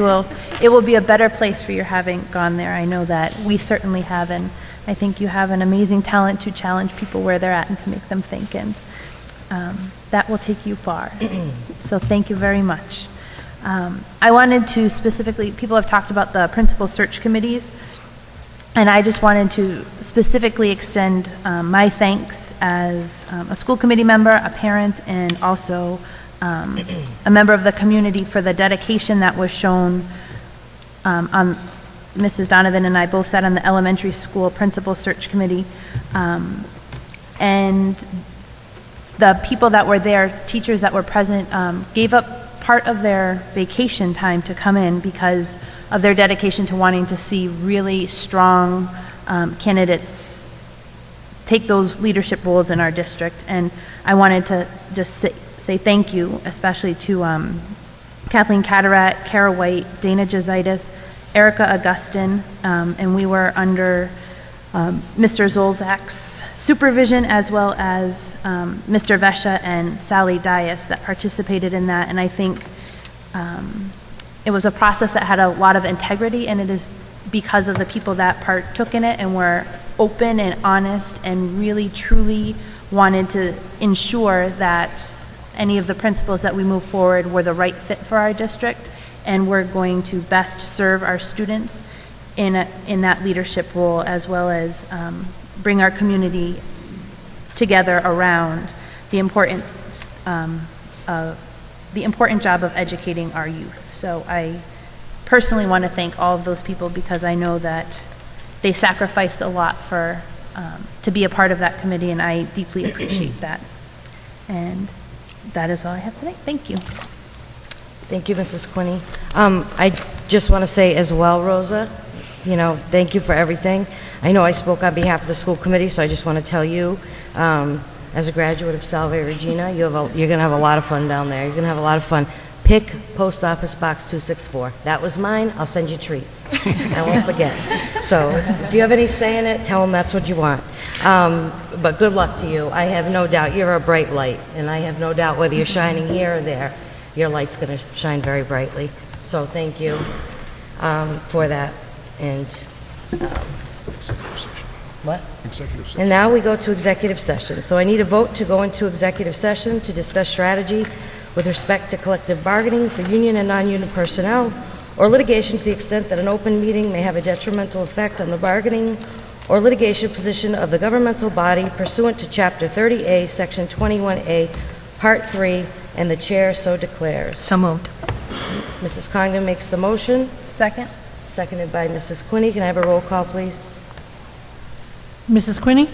it will be a better place for your having gone there. I know that we certainly have, and I think you have an amazing talent to challenge people where they're at and to make them think, and that will take you far. So thank you very much. I wanted to specifically, people have talked about the principal search committees, and I just wanted to specifically extend my thanks as a school committee member, a parent, and also a member of the community for the dedication that was shown on Mrs. Donovan and I both sat on the elementary school principal search committee, and the people that were there, teachers that were present, gave up part of their vacation time to come in because of their dedication to wanting to see really strong candidates take those leadership roles in our district. And I wanted to just say thank you, especially to Kathleen Cataract, Kara White, Dana Jositis, Erica Augustin, and we were under Mr. Zolzak's supervision, as well as Mr. Vesha and Sally Dias that participated in that. And I think it was a process that had a lot of integrity, and it is because of the people that partook in it and were open and honest and really truly wanted to ensure that any of the principles that we move forward were the right fit for our district, and we're going to best serve our students in that leadership role, as well as bring our community together around the important job of educating our youth. So I personally want to thank all of those people, because I know that they sacrificed a lot for to be a part of that committee, and I deeply appreciate that. And that is all I have tonight. Thank you. Thank you, Mrs. Quinney. I just want to say as well, Rosa, thank you for everything. I know I spoke on behalf of the school committee, so I just want to tell you, as a graduate of Salve Regina, you're going to have a lot of fun down there. You're going to have a lot of fun. Pick Post Office Box 264. That was mine. I'll send you treats. I won't forget. So if you have any say in it, tell them that's what you want. But good luck to you. I have no doubt you're a bright light, and I have no doubt whether you're shining here or there, your light's going to shine very brightly. So thank you for that. And Executive session. what? Executive session. And now we go to executive session. So I need a vote to go into executive session to discuss strategy with respect to collective bargaining for union and non-union personnel, or litigation to the extent that an open meeting may have a detrimental effect on the bargaining or litigation position of the governmental body pursuant to Chapter 30A, Section 21A, Part 3, and the chair so declares. So moved. Mrs. Congdon makes the motion, Second? seconded by Mrs. Quinney. Can I have a roll call, please? Mrs. Quinney?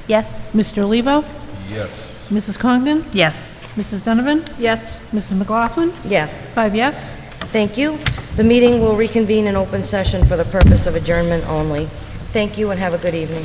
Yes. Mr. Olivo? Yes. Mrs. Congdon? Yes. Mrs. Donovan? Yes. Mrs. McLaughlin? Yes. 5 yes. Thank you. The meeting will reconvene in open session for the purpose of adjournment only. Thank you and have a good evening.